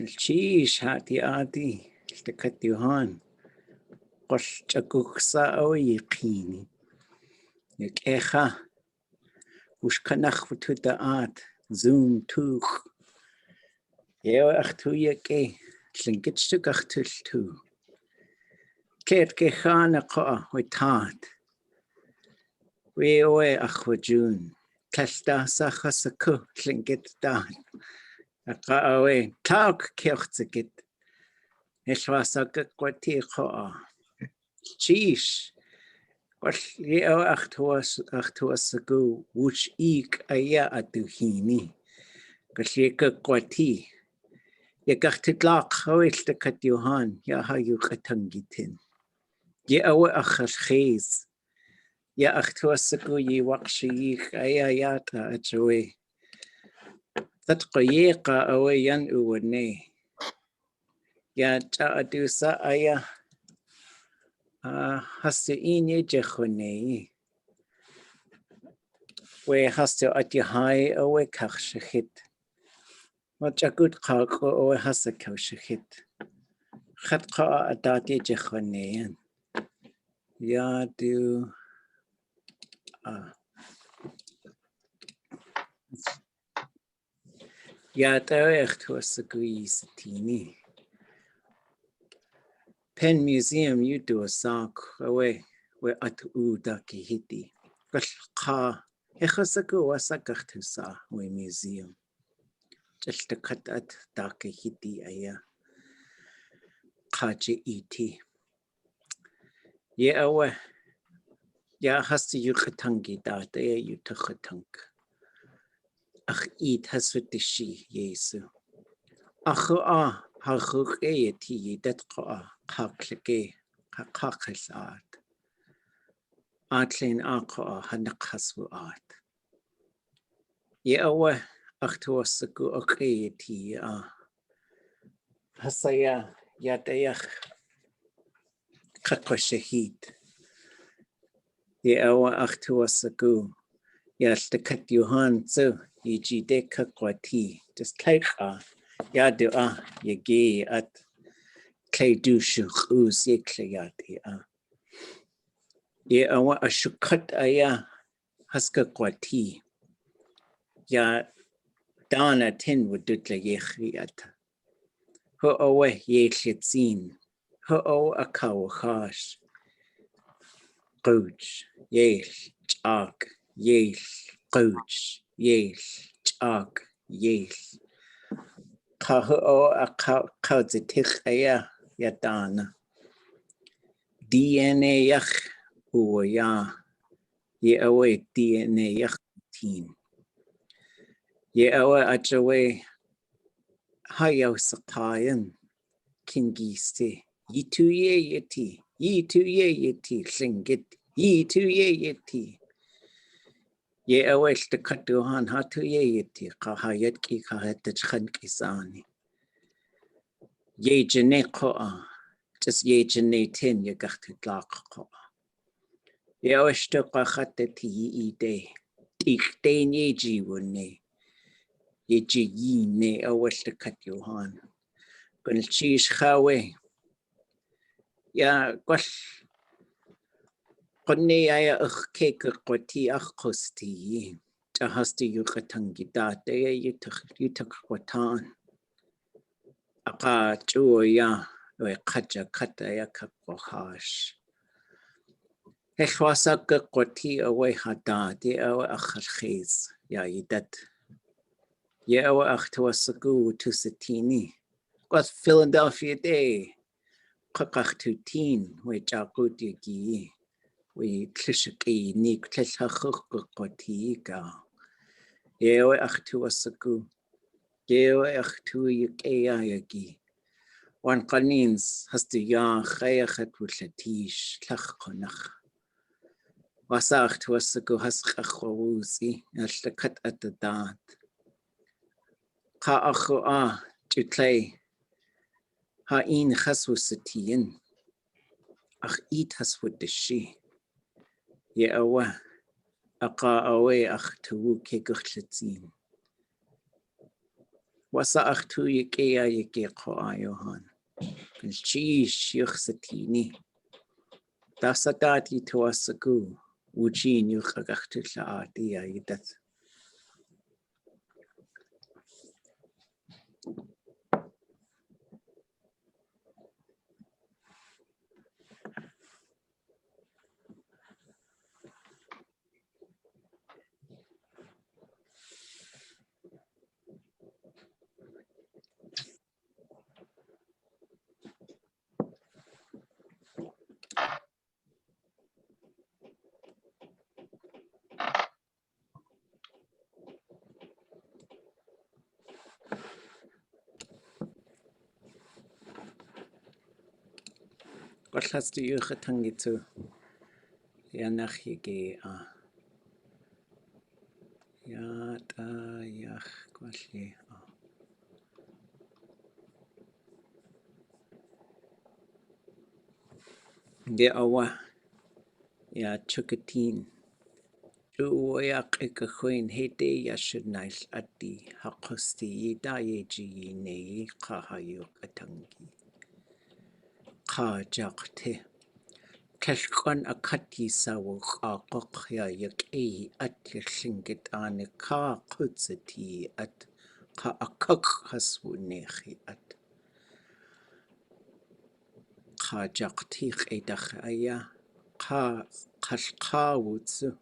الشيش هاتي آتي التكت يوهان قش تقوكسا أو يقيني يك إيخا وش كنخ وتداءات زوم توخ يو أختو يكي تلنكتشتك أختلتو كيت كيخانا قا ويتات ويوي أخوجون كالتا ساخا سكو تلنكت دات أقاوي تاوك كيوختكت إشواساك قوتي قا شيش يو أختو سكو وش إيك أيا أدوهيني كشيك قوتي يكاختلاق خويش تكت يوهان يا هايو قتنجتين يا أوي أخش خيز يا أختو سكو يوقشيك أيا ياتا أجوي تتقييقا أوي ينؤوني يا تأدوسا أيا هستيني جخوني وهستو أتيهاي أوي كخشخت وجاكوت قاقو أوي هسكوشخت خط قا أداتي جخوني يا دو يا تاوي أختو سكوي ستيني Pen Museum يدو ساك أوي ʼawtuli.a هيتي قا يخسكو وسك أختو سا وي museum جلتكت أت داكي هيتي أيا قاجي إيتي يا أوي يا هستي يختنجي دات يا يتختنك أخ إيت هسوتشي يسوع أخو هاخوك إيتي يدتقا قاقلكي قاقلسات آتلين آقا هنقصوات يا أوه أختوسكو أقيتي هسيا يا تيخ قطع شهيد يا أوه أختوسكو يا اشتكت يوهان سو يجي ديك قوتي تستيقا يا دعا يجي أت كي دوش خوز يكلياتي يا أوه أشكت أيا هسك قوتي يا دانا تن ودت ليخيات هو أوه يخلتين هو أوه أكاو خاش قوج يخ جاك يخ قوج يخ جاك يخ هو أوه أكاو زتخ أيا يا دانا DNA يخ هو يا أوه DNA يخ تين يا أوه أجوي هايو سقاين كينجيستي يتو يتي tlingit يتو يتي يا أوه اشتكتوهان هاتو يتي قاهايت كي قاهت تشخنك إساني يجني قوة جس يجني تين يقخت تلاق قوة يا أوه اشتقا خطتي يدي تيختين يجي وني يجي يني أول تكت يوهان قل شيش خاوي يا قل قلني يا أخ كيك قوتي أخ قستي جهستي يقتنجي داتي يتقوتان أقا جو يا ويقجا كتا يا كقوهاش إخواسك قوتي أوي هداتي أو أخر خيز يا يدت يا أو أختوسكو تستيني قد فيلادلفيا داي قاقختوتين ويجاقوت يجي ويتلشقي نيك تلشخخ قوتيكا يا أو أختوسكو يا أو أختو يكيا يجي وان قنينز هستيا خيخت وشتيش تلخقنخ واسا أختوسكو هسخ خووزي أشتكت أتدات قا أخو جتلي ها إين خسو ستين أخ إيت هسو الدشي يا أوه أقا أوي أخ تو كي قخلتين Wasa ʼawtuli.a yake ko ayohan. Chish yuxatini. Tasatati tuasaku. Wooch ʼawtuli.a yidat. What has to you to Yanach yake Yata yach kwasli. De awa ya chukatin. Uwayak ikahuin hete yashunais ati hakosti yita yeji nei kahayuk atangi. Ka jakte. Kashkon akati sawuk akok ya yak at Tlingit ane ka kutsati at ka akok haswunechi at. Ka jaktik edach aya ka kashkawutsu.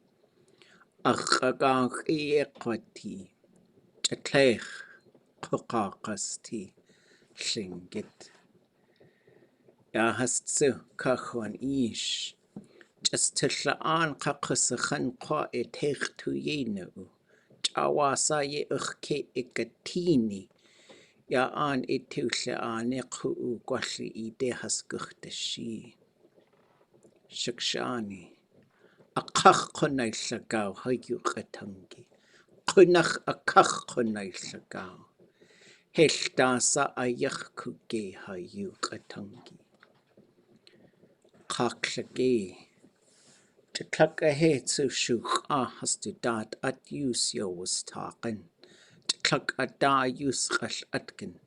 Akagak equati. Chaklech kokakasti Tlingit. Ya hastsu kahuan ish. Just tishlaan kakasakhan kwa etech tu yenu. Chawasa ye uke ikatini. Ya an etushaan ku kwasli ide haskuchtashi. Shakshani. Akach konai shagao hayu katangi. Kunach akach konai shagao. Hechtasa ayach kuge hayu katangi. Kakshage. Tlakahe zu shuk hast du dat at yus yo was taken. Tlak at da yus rash atken.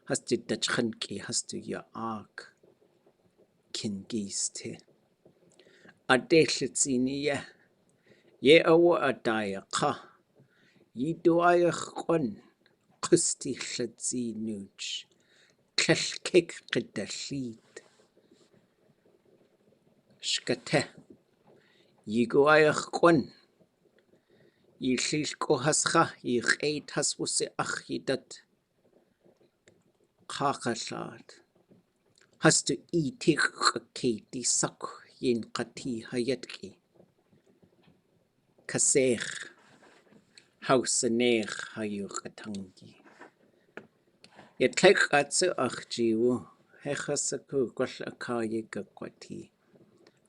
Hast du dat chinki hast du ya ark. Kin giste. Adelitsini ye. Ye awa adaya ka. Yi duaya kon. Kusti chlitsi nuch. Tlashkik gedashit. Shkate. Yi guaya kon. Yilko hascha, yich haswuse achidat kakashat. Hast du itik kati sak yin kati hayatki. Kasech, hausanech hayukatangi. Yetlek atsu achjiwu, hechasaku kwash akaye kakwati.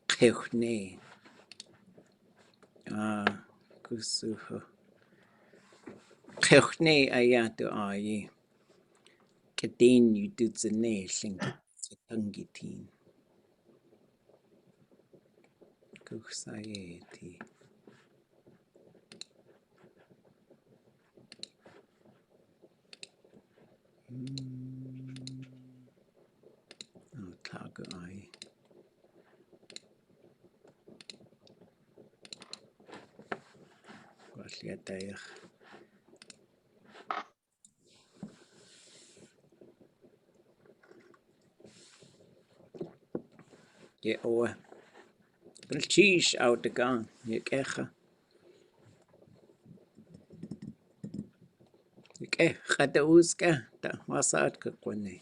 Kechne. Kusuho. Kechne ayatu aye. Kadeen you do the nation tangitin. Kusaeti. Tago I. Wasliatayach. Ye oa. Wel cheese out the gun. Ye kecha. Ye kecha da uska. Da wasat kakwane.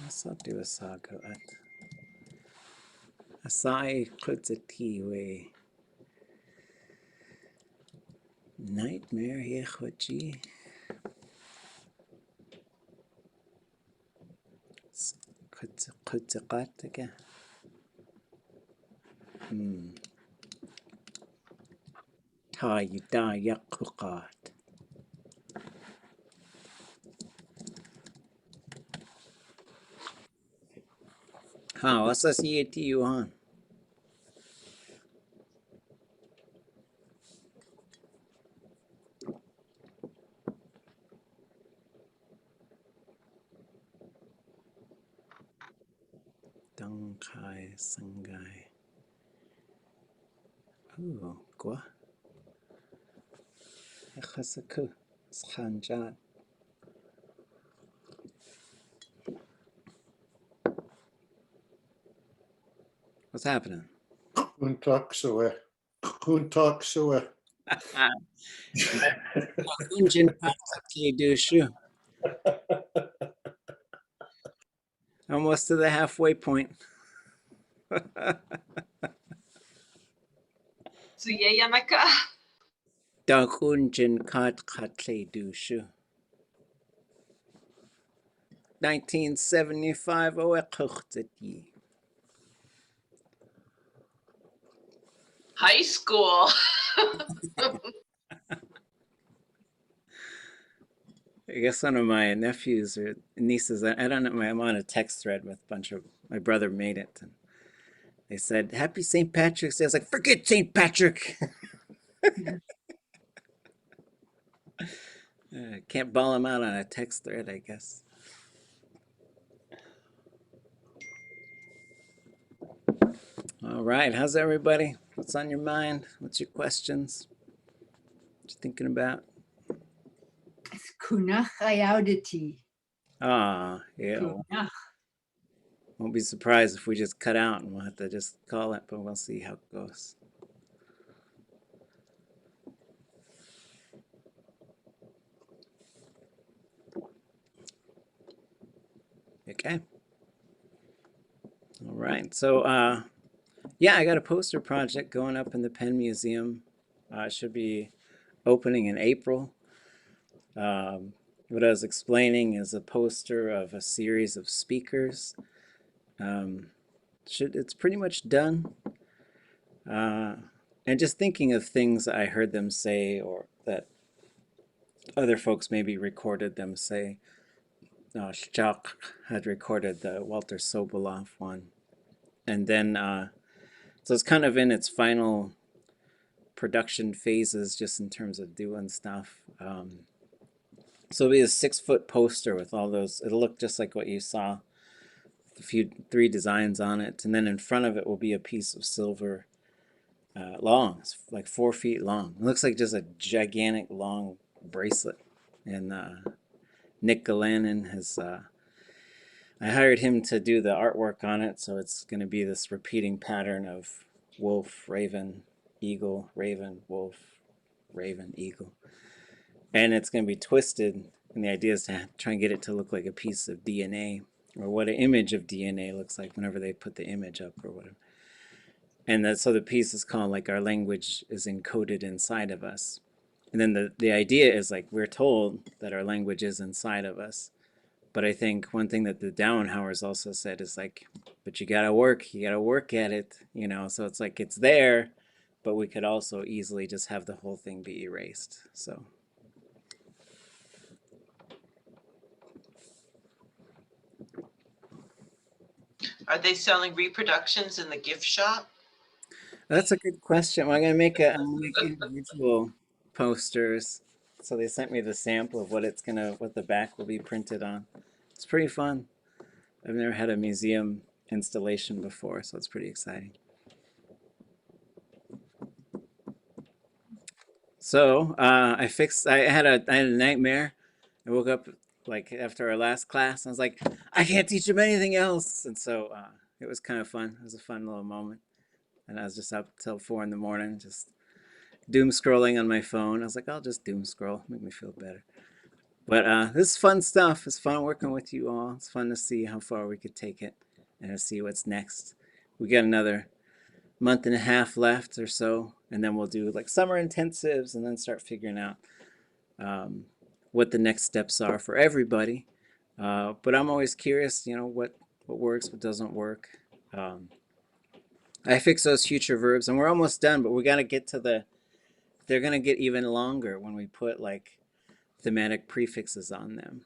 Wasat do a saga at. Asai kutzati we. Nightmare ye khochi. Kutzaqataka. ʼawtuli.a. What's this you on? Dongkai Sangai. Ooh, gua. Echasaku. Shanjat. What's happening? Kuntaksua. Kunjin Patsaki Dushu. Almost to the halfway point. Yanaka. Dakunjin Katkatli Dushu. 1975 Oekuchtati. High school. I guess one of my nephews or nieces, I don't know, I'm on a text thread with a bunch of, my brother made it. And they said, Happy St. Patrick's Day. I was like, forget St. Patrick. Can't ball him out on a text thread, I guess. All right, how's everybody? What's on your mind? What's your questions? What you thinking about? It's kunach ʼawtuli. Ah, yeah. Kunach. Won't be surprised if we just cut out and we'll have to just call it, but we'll see how it goes. Okay. All right. So, yeah, I got a poster project going up in the Penn Museum. It should be opening in April. What I was explaining is a poster of a series of speakers. It's pretty much done. And just thinking of things I heard them say or that other folks maybe recorded them say. Shchak had recorded the Walter Sobolov one. And then, so it's kind of in its final production phases just in terms of doing stuff. So it'll be a 6-foot poster with all those, it'll look just like what you saw, three designs on it. And then in front of it will be a piece of silver long, it's like 4 feet long. It looks like just a gigantic long bracelet. And Nick Galanin has, I hired him to do the artwork on it, so it's going to be this repeating pattern of wolf, raven, eagle, raven, wolf, raven, eagle. And it's going to be twisted, and the idea is to try and get it to look like a piece of DNA, or what an image of DNA looks like whenever they put the image up or whatever. And so the piece is called like our language is encoded inside of us. And then the idea is like we're told that our language is inside of us. But I think one thing that the Dauenhauers also said is like, but you gotta work at it, you know, so it's like it's there, but we could also easily just have the whole thing be erased. So Are they selling reproductions in the gift shop? that's a good question. Well, I'm gonna make individual posters. So they sent me the sample of what the back will be printed on. It's pretty fun. I've never had a museum installation before, so it's pretty exciting. So I had a nightmare. I woke up like after our last class. I was like, I can't teach him anything else. And so it was kind of fun. It was a fun little moment. And I was just up till 4 in the morning, just doom scrolling on my phone. I was like, I'll just doom scroll, make me feel better. But this is fun stuff. It's fun working with you all. It's fun to see how far we could take it and to see what's next. We got another month and a half left or so, and then we'll do like summer intensives and then start figuring out what the next steps are for everybody. But I'm always curious, you know, what works, what doesn't work. I fix those future verbs, and we're almost done, but we got to get to the they're going to get even longer when we put like thematic prefixes on them.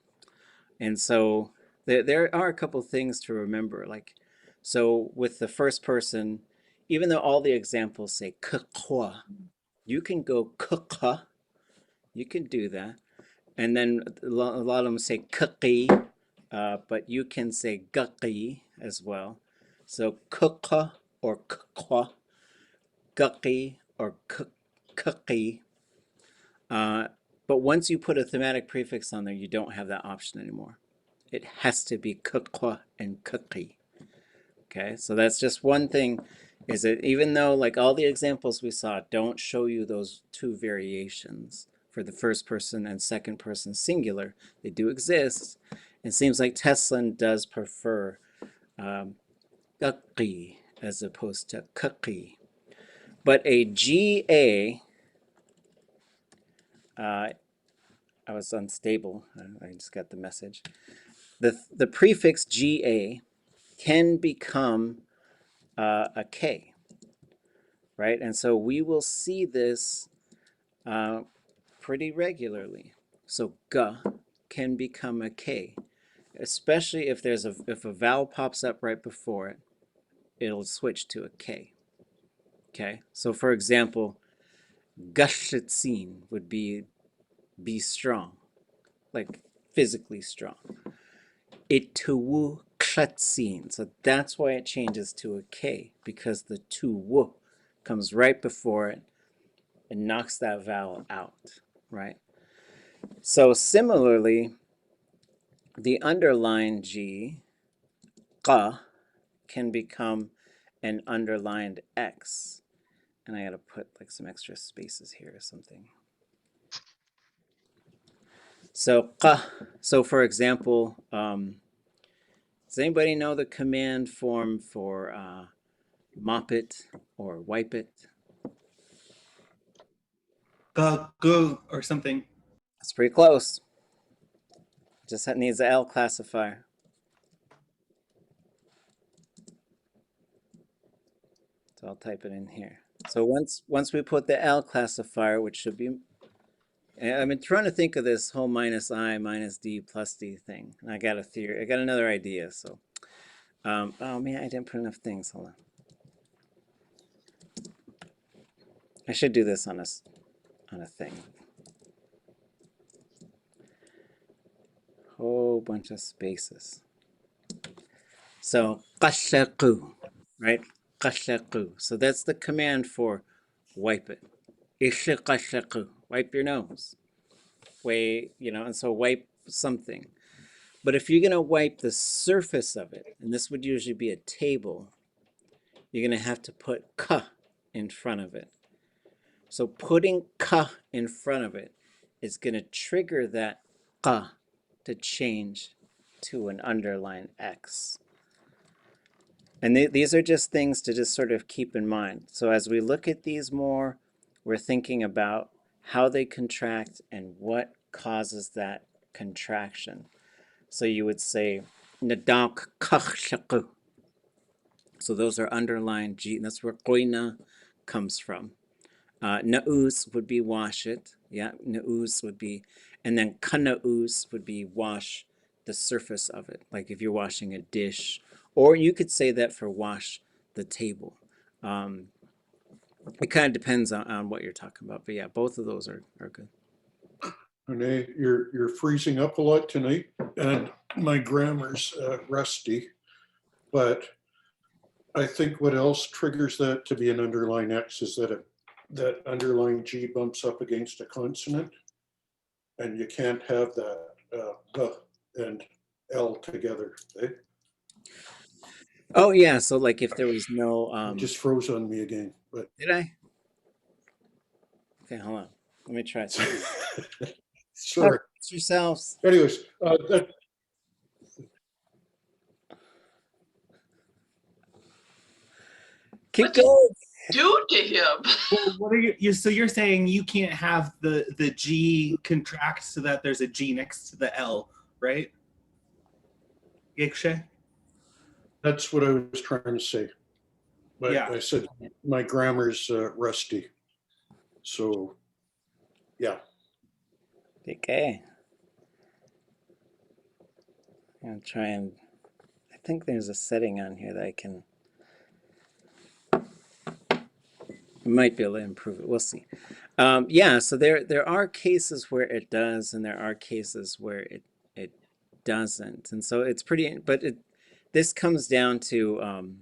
And so there are a couple things to remember. Like, so with the first person, even though all the examples say k'kwa, you can go k'ka, you can do that. And then a lot of them say k'ki, but you can say g'ki as well. So k'ka or k'kwa, g'ki or k'ki. But once you put a thematic prefix on there, you don't have that option anymore. It has to be k'kwa and k'ki. Okay, so that's just one thing, is that even though like all the examples we saw don't show you those two variations for the first person and second person singular, they do exist. It seems like Teslin does prefer k'ki as opposed to k'ki. But a GA, I was unstable. I just got the message. The prefix GA can become a K, right? And so we will see this pretty regularly. So G can become a K, especially if if a vowel pops up right before it, it'll switch to a K. Okay, so for example, gashitzin would be strong, like physically strong. Ituwu kshutsin. So that's why it changes to a K, because the tuwu comes right before it and knocks that vowel out, right? So similarly, the underlined G, qa, can become an underlined X. And I gotta put like some extra spaces here or something. So qa, so for example, does anybody know the command form for mop it or wipe it? Go or something. That's pretty close. Just needs the L classifier. So I'll type it in here. So once we put the L classifier, which should be, I've been trying to think of this whole minus I minus D plus D thing. And I got a theory. I got another idea. So, oh man, I didn't put enough things. Hold on. I should do this on a thing. Whole bunch of spaces. So qashaku, right? Qashaku. So that's the command for wipe it. Ishiqashaku. Wipe your nose. And so wipe something. But if you're gonna wipe the surface of it, and this would usually be a table, you're gonna have to put ka in front of it. So putting ka in front of it is gonna trigger that ka to change to an underlined X. And these are just things to just sort of keep in mind. So as we look at these more, we're thinking about how they contract and what causes that contraction. So you would say, nadak kakhshaku. So those are underlined G, and that's where qoina comes from. Na'us would be wash it. Yeah, na'us would be, and then kana'us would be wash the surface of it, like if you're washing a dish, or you could say that for wash the table. It kind of depends on what you're talking about, but yeah, both of those are good. Renee, you're freezing up a lot tonight, and my grammar's rusty, but I think what else triggers that to be an underline X is that underline G bumps up against a consonant, and you can't have that G and L together. Eh? Oh yeah, so like if there was no It just froze on me again. But did I? Okay, hold on. Let me try something. sorry. Fix yourselves. Anyways, Keep What did going. do to him? Well, what are you? So you're saying you can't have the G contract so that there's a G next to the L, right? Yekshe? that's what I was trying to say. But Yeah. I said my grammar's rusty. So Yeah. Okay. I'll try and, I think there's a setting on here that I can, might be able to improve it. We'll see. Yeah, so there are cases where it does, and there are cases where it doesn't. And so it's pretty, but this comes down to,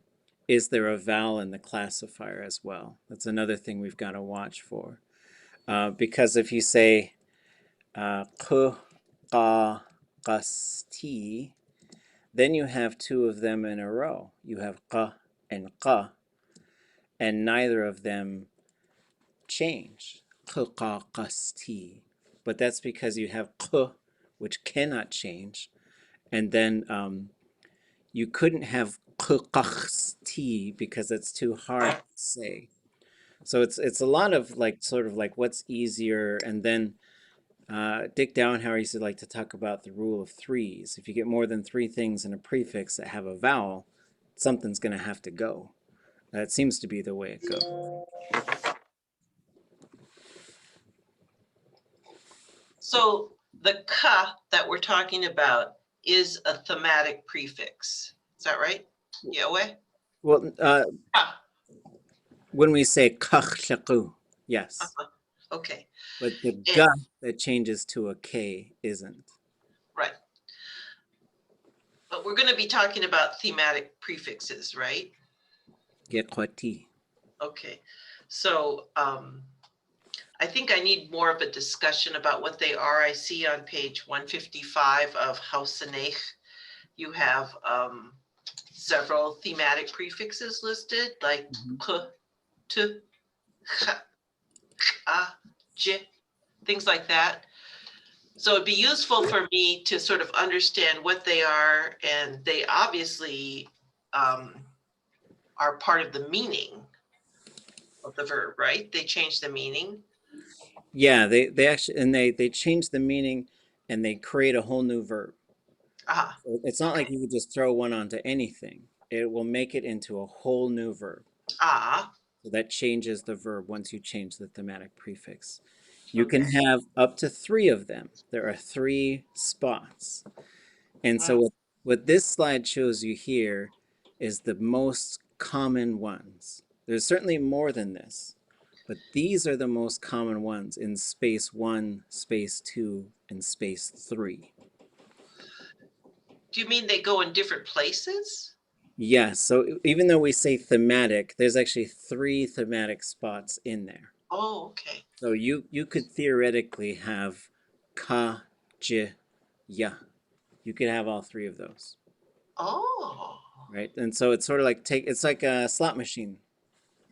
is there a vowel in the classifier as well? That's another thing we've got to watch for. Because if you say q, qa, qas, ti, then you have two of them in a row. You have qa and qa, and neither of them change. Q, qa, qas, ti. But that's because you have q, which cannot change, and then you couldn't have q, qas, ti because it's too hard to say. So it's a lot of like sort of like what's easier, and then Dick Downhauer used to like to talk about the rule of threes. If you get more than three things in a prefix that have a vowel, something's going to have to go. That seems to be the way it goes. So the ka that we're talking about is a thematic prefix. Is that right? Yahweh? Well, Ah, when we say kach, yes, okay, but the And- ga that changes to a k isn't. right. But we're going to be talking about thematic prefixes, right? Gekwati. Okay, so I think I need more of a discussion about what they are. I see on page 155 of Hausanech, you have several thematic prefixes listed, like k, t, cha, a, j, things like that. So it'd be useful for me to sort of understand what they are, and they obviously are part of the meaning of the verb, right? They change the meaning. Yeah, they actually, and they change the meaning and they create a whole new verb. Ah, So it's not like okay. you would just throw one onto anything. It will make it into a whole new verb. Ah, So that changes the verb once you change the thematic prefix. You can okay. have up to three of them. There are three spots. And so what this slide shows you here is the most common ones. There's certainly more than this, but these are the most common ones in space 1, space 2, and space 3. Do you mean they go in different places? Yes, so even though we say thematic, there's actually 3 thematic spots in there. Oh, okay. So you could theoretically have ka, j, ya. You could have all 3 of those, Oh, right? And so it's sort of like it's like a slot machine.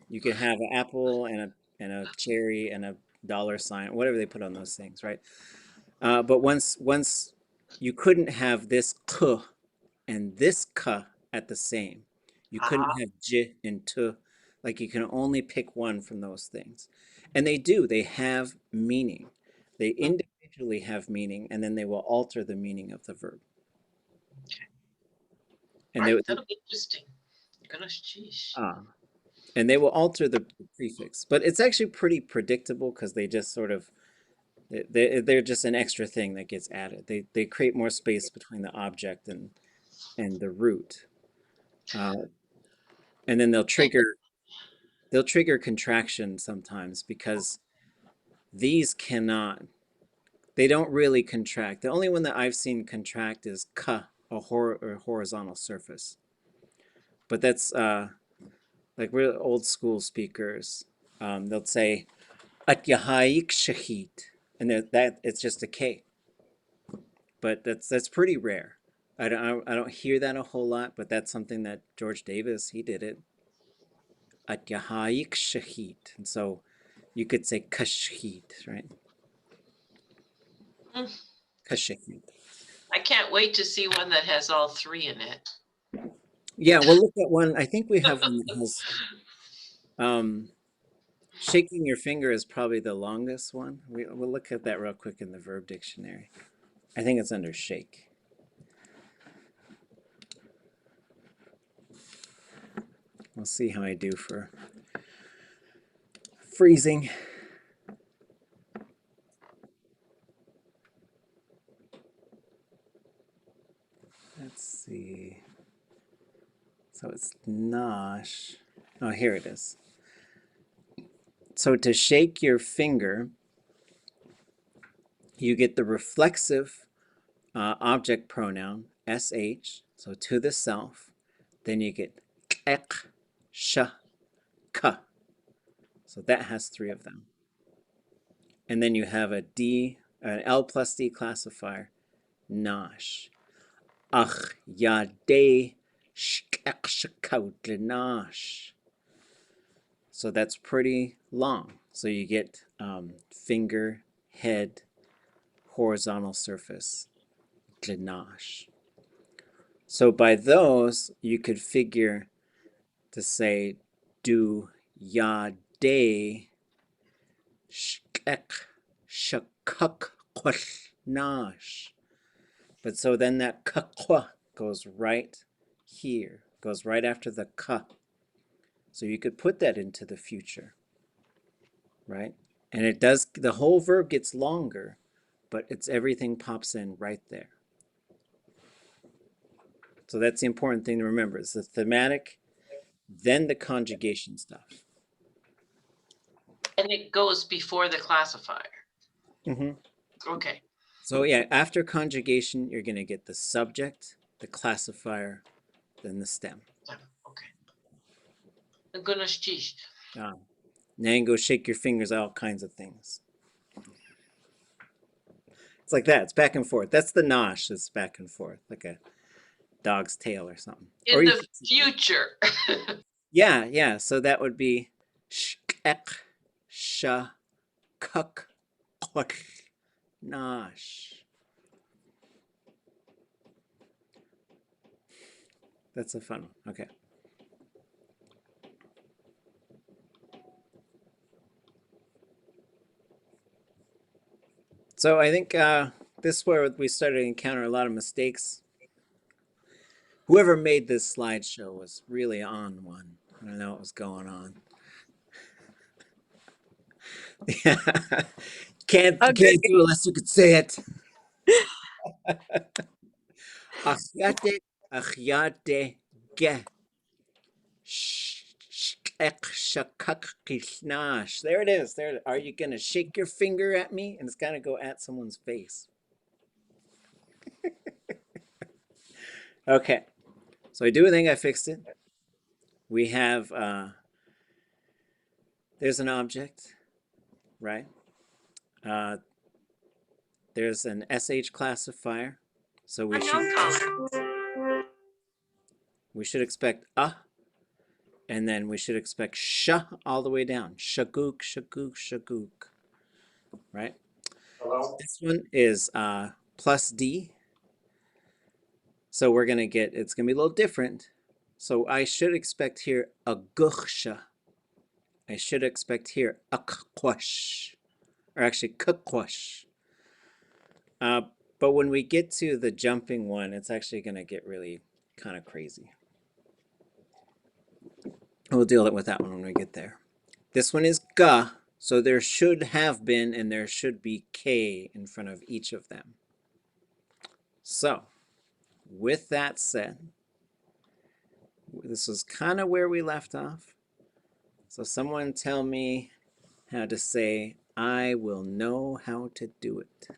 You could have an apple and a cherry and a dollar sign, whatever they put on those things, right? But once you couldn't have this k and this ka at the same. You couldn't have j and t. Like you can only pick one from those things. And they do, they have meaning. They individually have meaning, and then they will alter the meaning of the verb. And right. they, That'll be interesting. Gosh, geez. and they will alter the prefix. But it's actually pretty predictable because they just sort of, they're just an extra thing that gets added. They create more space between the object and the root. And then they'll trigger contraction sometimes because these cannot, they don't really contract. The only one that I've seen contract is ka, a horizontal surface. But that's like we're old school speakers. They'll say at yahayik shahid, and that it's just a K. But that's pretty rare. I don't hear that a whole lot, but that's something that George Davis, he did it. At yahayik shahid, and so you could say kashhid, right? Mm. Kashhid. I can't wait to see one that has all 3 in it. Yeah, we'll look at one. I think we have one that has shaking your finger is probably the longest one. We'll look at that real quick in the verb dictionary. I think it's under shake. We'll see how I do for freezing. see. So it's nosh. Oh, here it is. So to shake your finger, you get the reflexive object pronoun, sh, so to the self. Then you get ek, sh, ka. So that has 3 of them. And then you have an L plus D classifier, nosh. Ach, ya, de, shkek, shkaut, nosh. So that's pretty long. So you get finger, head, horizontal surface, glenosh. So by those, you could figure to say do ya de shkek shakuk nash. But so then that kakwa goes right here, goes right after the ka. So you could put that into the future, right? And it does, the whole verb gets longer, but it's everything pops in right there. So that's the important thing to remember. It's the thematic, then the conjugation stuff. And it goes before the classifier. Mm-hmm. Okay. So yeah, after conjugation, you're going to get the subject, the classifier, then the stem. Okay. I'm gonna stish. Now you can go shake your fingers, all kinds of things. It's like that. It's back and forth. That's the nosh. It's back and forth, like a dog's tail or something. In the future. Yeah. So that would be shkek, sha, kuk, kwak, nosh. That's a fun one. Okay. So I think this is where we started to encounter a lot of mistakes. Whoever made this slideshow was really on one. I don't know what was going on. Can't do it unless you could say it. Achyate ge. There it is. There. Are you gonna shake your finger at me? And it's gonna go at someone's face. Okay. So I do think I fixed it. We have there's an object, right? There's an SH classifier. So we should expect a, and then we should expect sh all the way down. Shaguk, shaguk, shaguk. Right? Hello? This one is plus D. So we're gonna get, it's gonna be a little different. So I should expect here a guksha. I should expect here a kakwash, or actually kakwash. But when we get to the jumping one, it's actually gonna get really kind of crazy. We'll deal with that one when we get there. This one is ga, so there should have been and there should be k in front of each of them. So, with that said, this was kind of where we left off. So someone tell me how to say, I will know how to do it.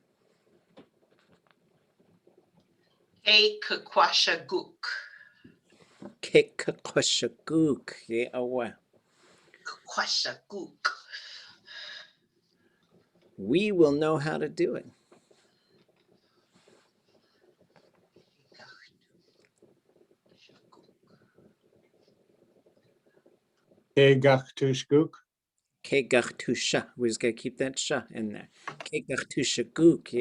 A kakwasha gook. Kekakwashaguk. Yeah, Kakwasha gook. we will know how to do it. Kegachtushguk. Kegachtusha. We just gotta keep that sha in there. Kegachtushaguk.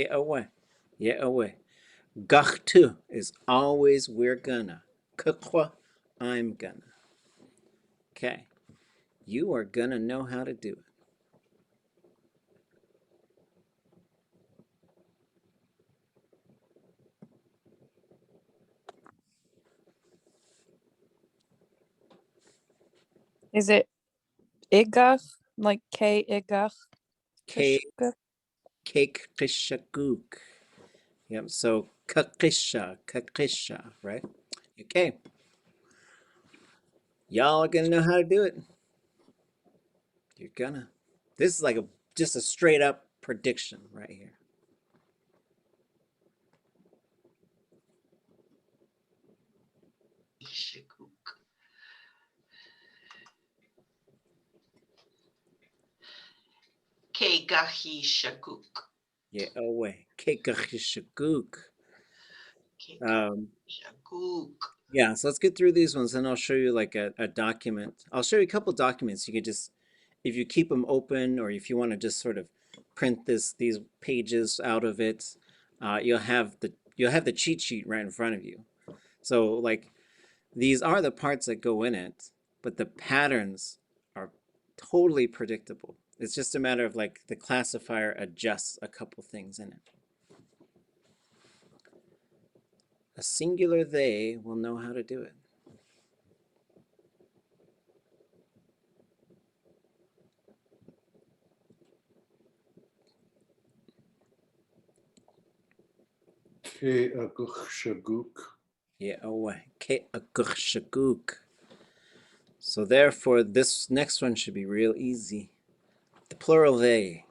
Yeah, away. Gachtu is always we're gonna. Kakwa, I'm gonna. Okay. You are gonna know how to do it. Is it igach? Like K igach? Kekishaguk. Yep, so kakisha, right? Okay. Y'all are gonna know how to do it. You're gonna. This is like just a straight up prediction right here. Shaguk. Ke gahi shaguk. Yeah, away. Kekachishaguk. Ke Um, shaguk. yeah, so let's get through these ones and I'll show you like a document. I'll show you a couple documents. You could just, if you keep them open or if you want to just sort of print these pages out of it, you'll have the cheat sheet right in front of you. So like these are the parts that go in it, but the patterns are totally predictable. It's just a matter of like the classifier adjusts a couple things in it. A singular they will know how to do it. Ke ʼawtuli.a. Yeah, away. Ke'akuchshaguk. So therefore, this next one should be real easy. The plural they.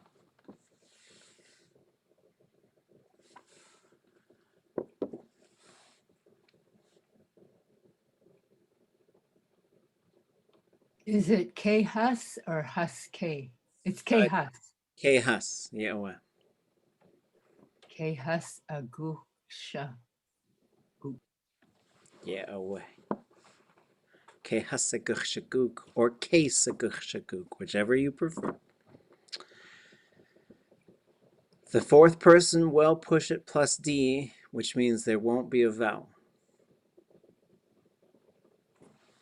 Is it K-hus or hus-K? It's K-hus. Kehas. Yeah, away. K-hus agusha. Yeah, away. Kehasaguchshaguk or kesaguchshaguk, whichever you prefer. The fourth person will push it plus D, which means there won't be a vowel.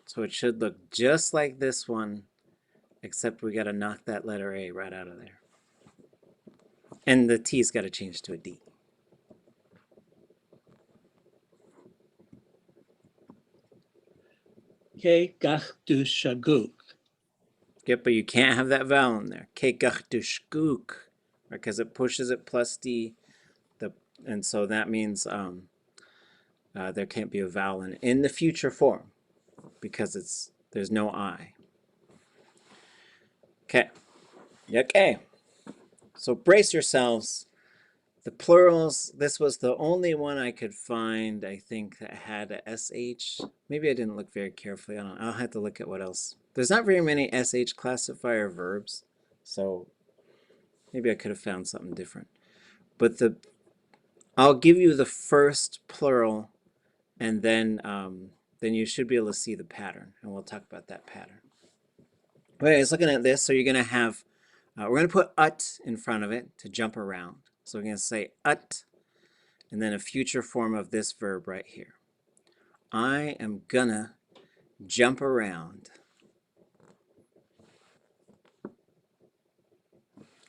So it should look just like this one, except we got to knock that letter A right out of there. And the T's got to change to a D. Ke ʼawtuli.a. Yep, but you can't have that vowel in there. Kekachdushguk, because it pushes it plus D. And so that means there can't be a vowel in the future form because there's no I. Okay. Okay. So brace yourselves. The plurals, this was the only one I could find, I think, that had a SH. Maybe I didn't look very carefully. I'll have to look at what else. There's not very many SH classifier verbs, so maybe I could have found something different. But I'll give you the first plural, and then you should be able to see the pattern, and we'll talk about that pattern. Anyways, looking at this, so you're going to have, we're going to put ut in front of it to jump around. So we're going to say ut, and then a future form of this verb right here. I am gonna jump around. And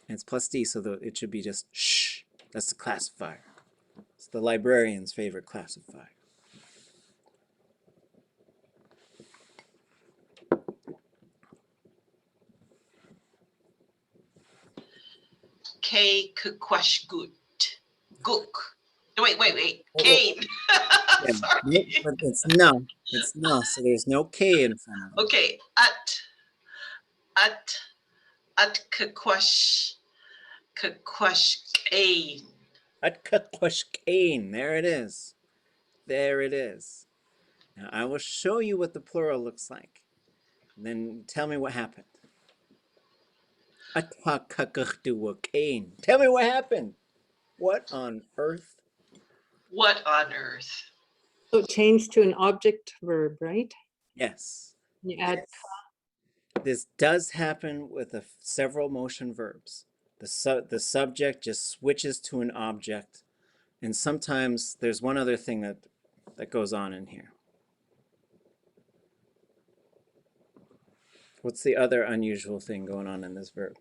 it's plus D, so it should be just shh. That's the classifier. It's the librarian's favorite classifier. Ke kukwashgut. Guk. No, wait. Kane. Yeah, Sorry. but it's no. It's no, so there's no K in front of it. Okay. At kukwash. Kukwashkane. Atkakwashkane. There it is. There it is. Now I will show you what the plural looks like. And then tell me what happened. Atakakakduwakane. Tell me what happened. What on earth? What on earth? So it changed to an object verb, right? Yes. You add This does happen with several motion verbs. The subject just switches to an object, and sometimes there's one other thing that goes on in here. What's the other unusual thing going on in this verb?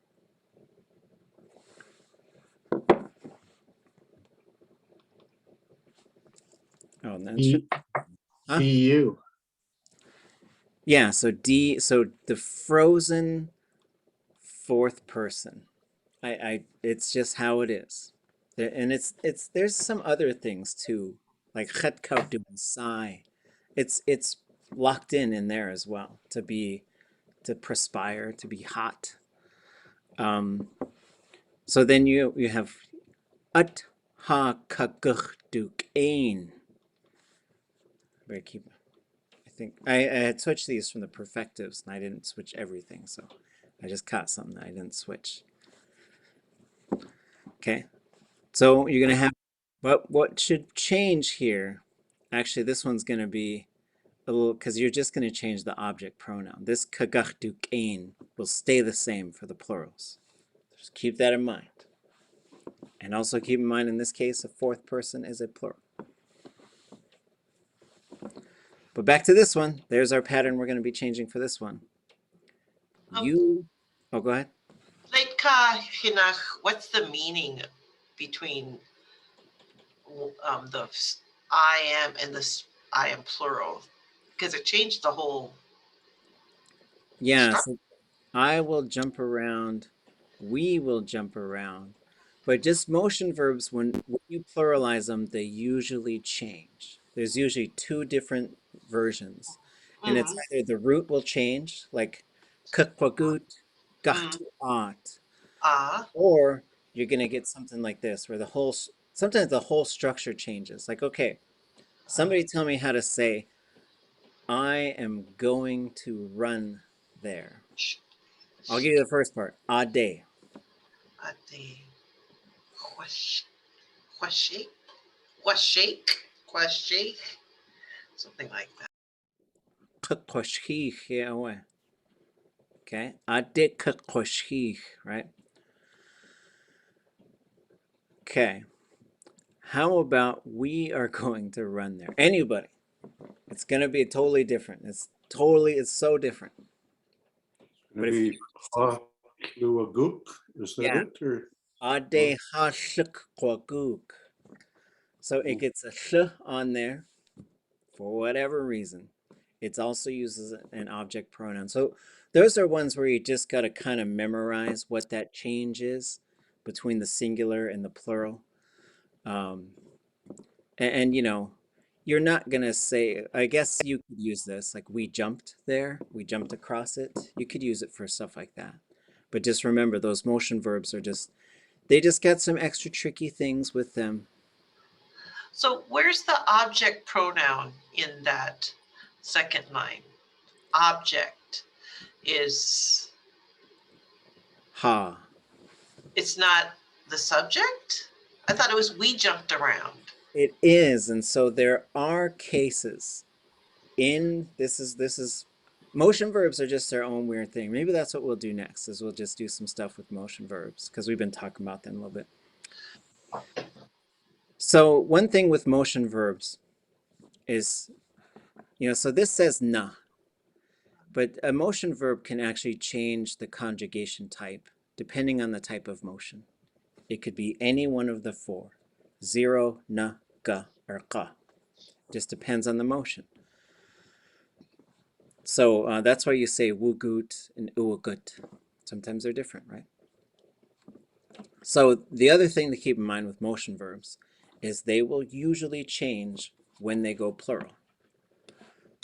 Oh, and that's Huh? DU. yeah. So the frozen fourth person. It's just how it is. And there's some other things too, like chet kaudu and sigh. it's locked in there as well to perspire, to be hot. So then you have at ha kagukdukain. Better keep. I think I had switched these from the perfectives and I didn't switch everything, so I just caught something that I didn't switch. Okay, so you're gonna have what should change here. Actually, this one's gonna be a little because you're just gonna change the object pronoun. This kagukdukain will stay the same for the plurals. Just keep that in mind. And also keep in mind in this case, a fourth person is a plural. But back to this one. There's our pattern we're going to be changing for this one. You, oh, go ahead. Like, hinach, what's the meaning between the I am and this I am plural? Because it changed the whole. Yeah, so I will jump around. We will jump around. But just motion verbs, when you pluralize them, they usually change. There's usually two different versions. And it's either the root will change, like kukwagut, gachtuat, or you're going to get something like this, where sometimes the whole structure changes. Like, okay, somebody tell me how to say, I am going to run there. I'll give you the first part. Ade. Ade. Quashake. Something like that. Okay. Ade kakoshich, right? Okay. How about we are going to run there? Anybody. It's going to be totally different. It's so different. Gonna be ʼawtulu'aguk, is that Yeah. it? Or Ade hashuk. So it gets a sh on there for whatever reason. It's also uses an object pronoun. So those are ones where you just got to kind of memorize what that change is between the singular and the plural. And you know, you're not going to say, I guess you could use this, like we jumped there, we jumped across it. You could use it for stuff like that. But just remember, those motion verbs are they just got some extra tricky things with them. So where's the object pronoun in that second line? Object is, Ha. it's not the subject? I thought it was we jumped around. It is, and so there are cases this is motion verbs are just their own weird thing. Maybe that's what we'll do next, is we'll just do some stuff with motion verbs because we've been talking about them a little bit. So one thing with motion verbs is, so this says na, but a motion verb can actually change the conjugation type depending on the type of motion. It could be any one of the four: zero, na, ga, or ka. Just depends on the motion. So that's why you say wugut and uwagut. Sometimes they're different, right? So the other thing to keep in mind with motion verbs is they will usually change when they go plural.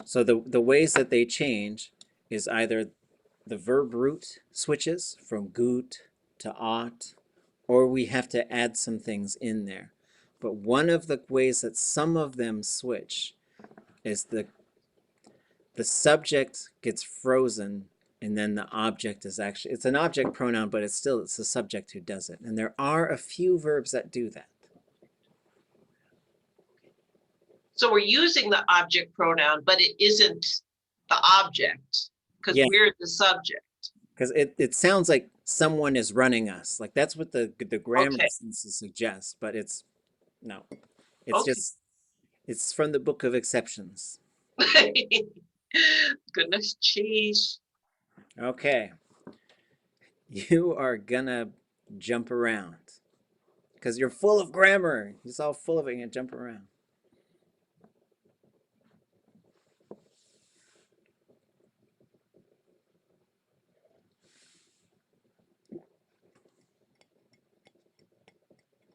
So the ways that they change is either the verb root switches from gut to ot, or we have to add some things in there. But one of the ways that some of them switch is the subject gets frozen, and then the object is actually, it's an object pronoun, but it's the subject who does it. And there are a few verbs that do that. So we're using the object pronoun, but it isn't the object because we're the subject. Because it sounds like someone is running us. Like that's what the grammar seems to suggest, but no. It's it's from the book of exceptions. Goodness cheese. Okay. You are gonna jump around because you're full of grammar. It's all full of it and jump around.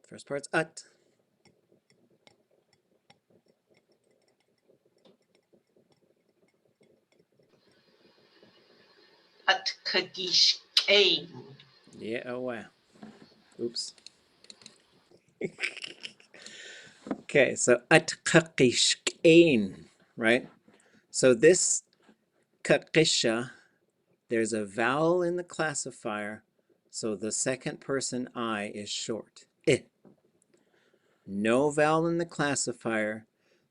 First part's ut. ʼatqishkein. Yeah, oh wow. Oops. Okay, so ʼatqishkein, right? So this kakisha, there's a vowel in the classifier, so the second person I is short. I. No vowel in the classifier,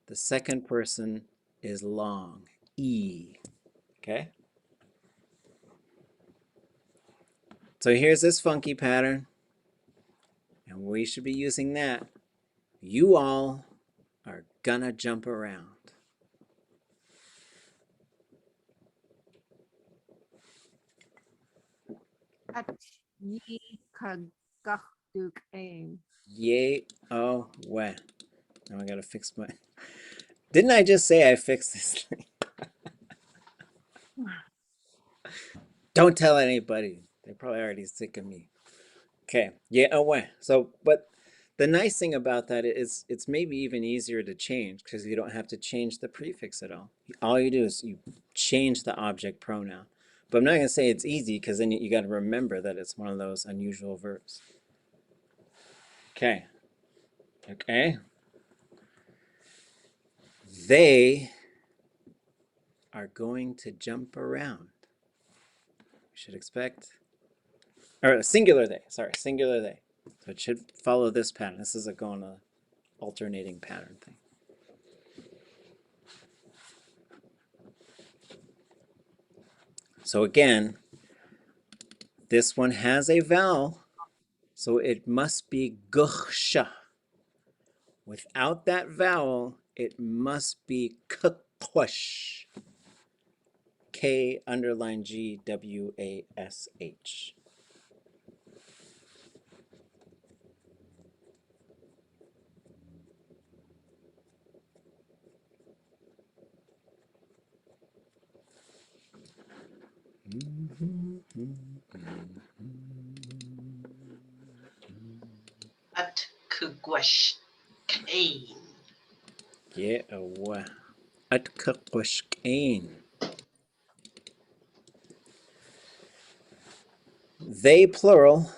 the second person is long. E. Okay? So here's this funky pattern, and we should be using that. You all are gonna jump around. Yay, oh, wah. Now I gotta fix my... Didn't I just say I fixed this thing? Don't tell anybody. They're probably already sick of me. Okay, yeah, oh, wah. So, but the nice thing about that is it's maybe even easier to change because you don't have to change the prefix at all. All you do is you change the object pronoun. But I'm not gonna say it's easy because then you gotta remember that it's one of those unusual verbs. Okay. Okay. They are going to jump around. We should expect, or singular they, sorry, singular they. So it should follow this pattern. This is a going to alternating pattern thing. So again, this one has a vowel, so it must be guhsha. Without that vowel, it must be kukwash. K_G_W_A_S_H. ʻatqishkein. Yeah, Atkaqwashkain. They, plural,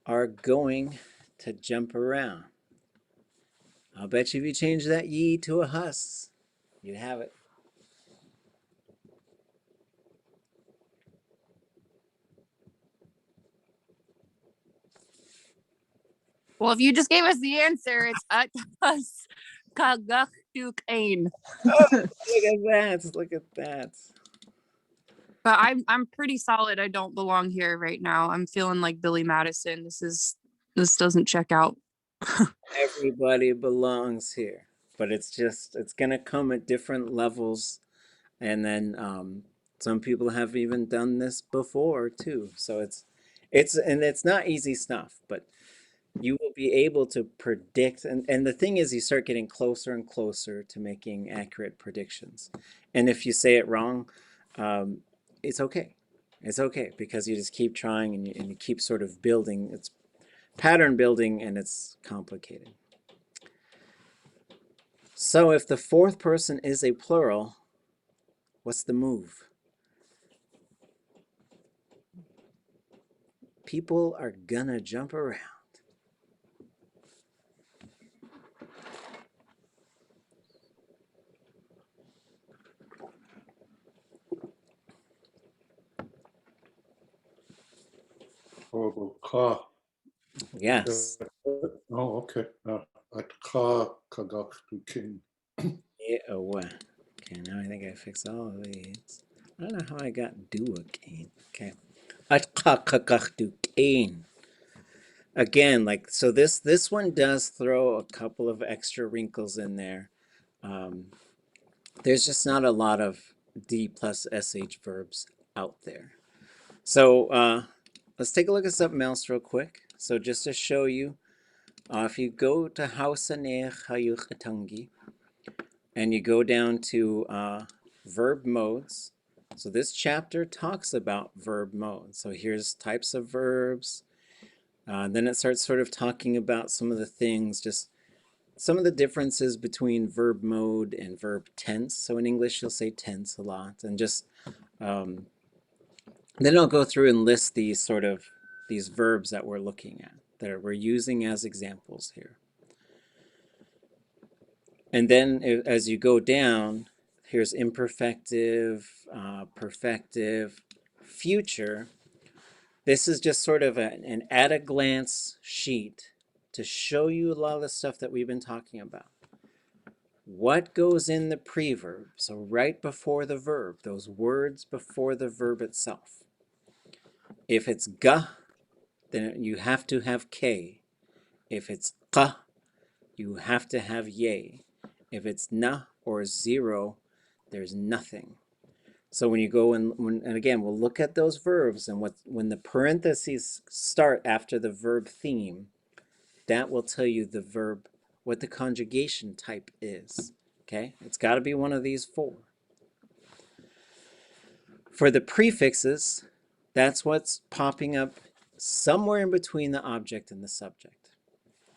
are going to jump around. I'll bet you if you change that ye to a hus, you'd have it. Well, if you just gave us the answer, it's ʻatqas kagakdukain. Oh, look at that! Look at that! But I'm pretty solid. I don't belong here right now. I'm feeling like Billy Madison. This doesn't check out. Everybody belongs here, but it's gonna come at different levels, and then some people have even done this before too. So it's not easy stuff, but you will be able to predict, and the thing is you start getting closer and closer to making accurate predictions. And if you say it wrong, it's okay. It's okay because you just keep trying and you keep sort of building. It's pattern building and it's complicated. So if the fourth person is a plural, what's the move? People are gonna jump around. Oh, ka. Yes. Oh, okay. Atka kagakdukin. Yeah, okay, now I think I fixed all of these. I don't know how I got do again. Okay. Again, like, so this one does throw a couple of extra wrinkles in there. There's just not a lot of D plus SH verbs out there. So let's take a look at something else real quick. So just to show you, if you go to ʼawtuli.a and you go down to Verb Modes, so this chapter talks about verb modes. So here's types of verbs. Then it starts sort of talking about some of the things, just some of the differences between verb mode and verb tense. So in English, you'll say tense a lot, and just Then I'll go through and list these these verbs that we're looking at, we're using as examples here. And then as you go down, here's imperfective, perfective, future. This is just sort of an at-a-glance sheet to show you a lot of the stuff that we've been talking about. What goes in the preverb? So right before the verb, those words before the verb itself. If it's ga, then you have to have k. If it's qa, you have to have ye. If it's na or zero, there's nothing. So when you go and again, we'll look at those verbs, and when the parentheses start after the verb theme, that will tell you the verb, what the conjugation type is. Okay, it's got to be one of these four. For the prefixes, that's what's popping up somewhere in between the object and the subject.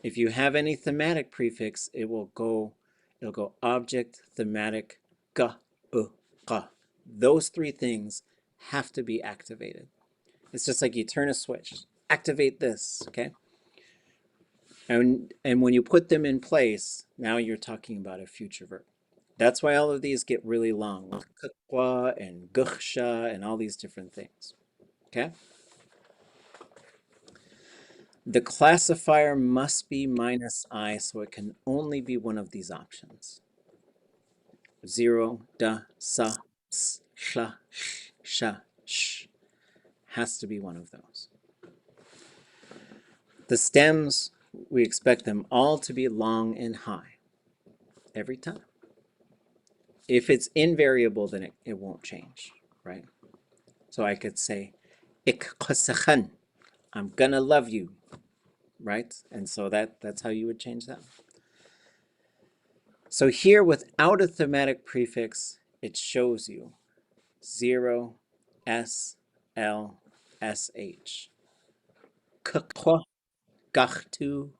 If you have any thematic prefix, it'll go object, thematic, ga, ga. Those three things have to be activated. It's just like you turn a switch, activate this, okay? And when you put them in place, now you're talking about a future verb. That's why all of these get really long. Kukwa and guksha and all these different things. Okay? The classifier must be -I, so it can only be one of these options. 0, da, sa, s, shla, sh, sha, sh. Has to be one of those. The stems, we expect them all to be long and high every time. If it's invariable, then it won't change, right? So I could say, ik qasakhan, I'm gonna love you, right? And so that's how you would change that. So here, without a thematic prefix, it shows you 0, S, L, SH. Kqwa, gachtu,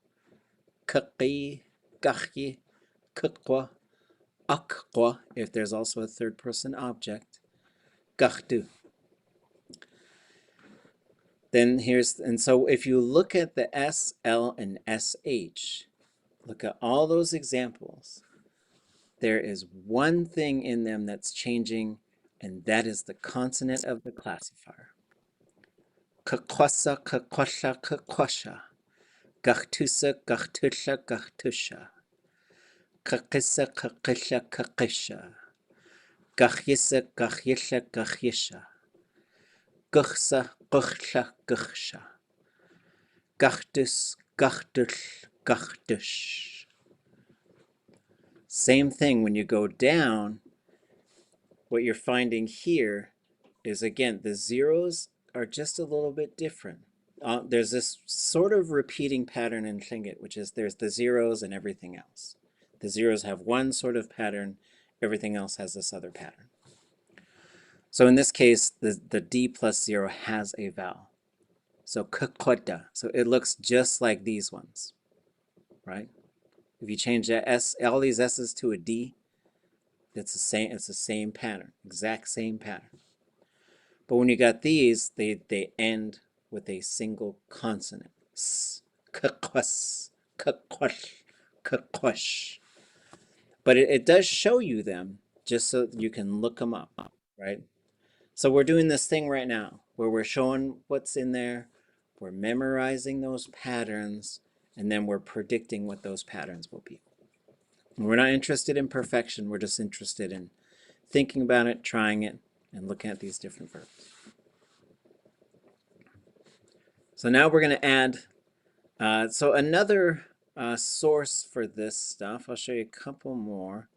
kqi, gachyi, kqwa, akqwa, if there's also a third person object, gachtu. Then and so if you look at the S, L, and SH, look at all those examples, there is one thing in them that's changing, and that is the consonant of the classifier. Kqwasa, kqwasha, kqwasha. Gachtusa, gachtusha, gachtusha. Kqisa, kqisha, kqisha. Gachyisa, gachyisha, gachyisha. Guchsa, guchsha, guchsha. Gachtus, gachtush, gachtush. Same thing when you go down. What you're finding here is, again, the zeros are just a little bit different. There's this sort of repeating pattern in Tlingit, which is there's the zeros and everything else. The zeros have one sort of pattern, everything else has this other pattern. So in this case, the D plus 0 has a vowel. So kqwada, so it looks just like these ones, right? If you change that S, all these S's to a D, it's the same pattern, exact same pattern. But when you got these, they end with a single consonant. S, kqwas, kqwash, kqwash. But it does show you them just so you can look them up, right? So we're doing this thing right now where we're showing what's in there, we're memorizing those patterns, and then we're predicting what those patterns will be. And we're not interested in perfection, we're just interested in thinking about it, trying it, and looking at these different verbs. So now we're going to add, so another source for this stuff, I'll show you a couple more.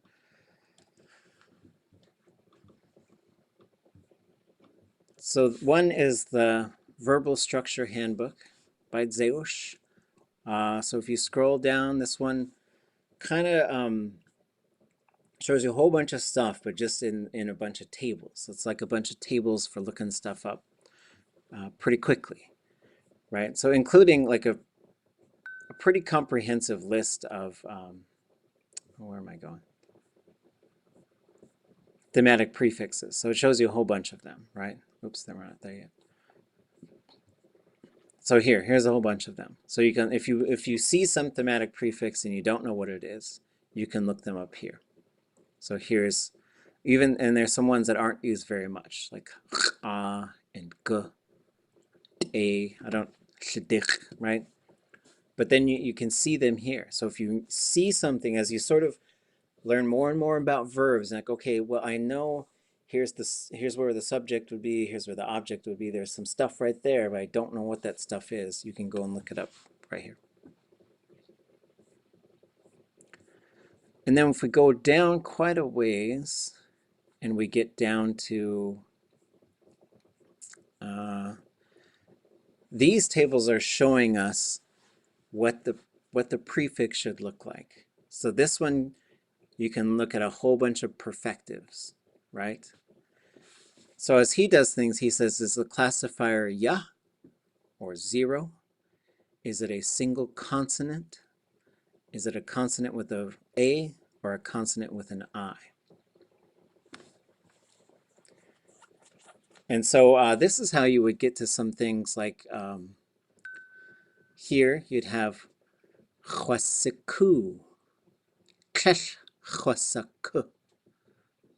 So one is the Verbal Structure Handbook by Zeiss. So if you scroll down, this one kind of shows you a whole bunch of stuff, but just in a bunch of tables. It's like a bunch of tables for looking stuff up pretty quickly, right? So including like a pretty comprehensive list of, where am I going? thematic prefixes. So it shows you a whole bunch of them, right? Oops, we're not there yet. So here's a whole bunch of them. So you can, if you see some thematic prefix and you don't know what it is, you can look them up here. So here's and there's some ones that aren't used very much, like ʼa and ʼa. I don't right? But then you can see them here. So if you see something as you sort of learn more and more about verbs, like, okay, well, I know here's where the subject would be, here's where the object would be. There's some stuff right there, but I don't know what that stuff is. You can go and look it up right here. And then if we go down quite a ways and we get down to these tables are showing us what the prefix should look like. So this one, you can look at a whole bunch of perfectives, right? So as he does things, he says, is the classifier ya or zero? Is it a single consonant? Is it a consonant with a or a consonant with an I? And so this is how you would get to some things like here you'd have chwasiku, kesh chwasaku.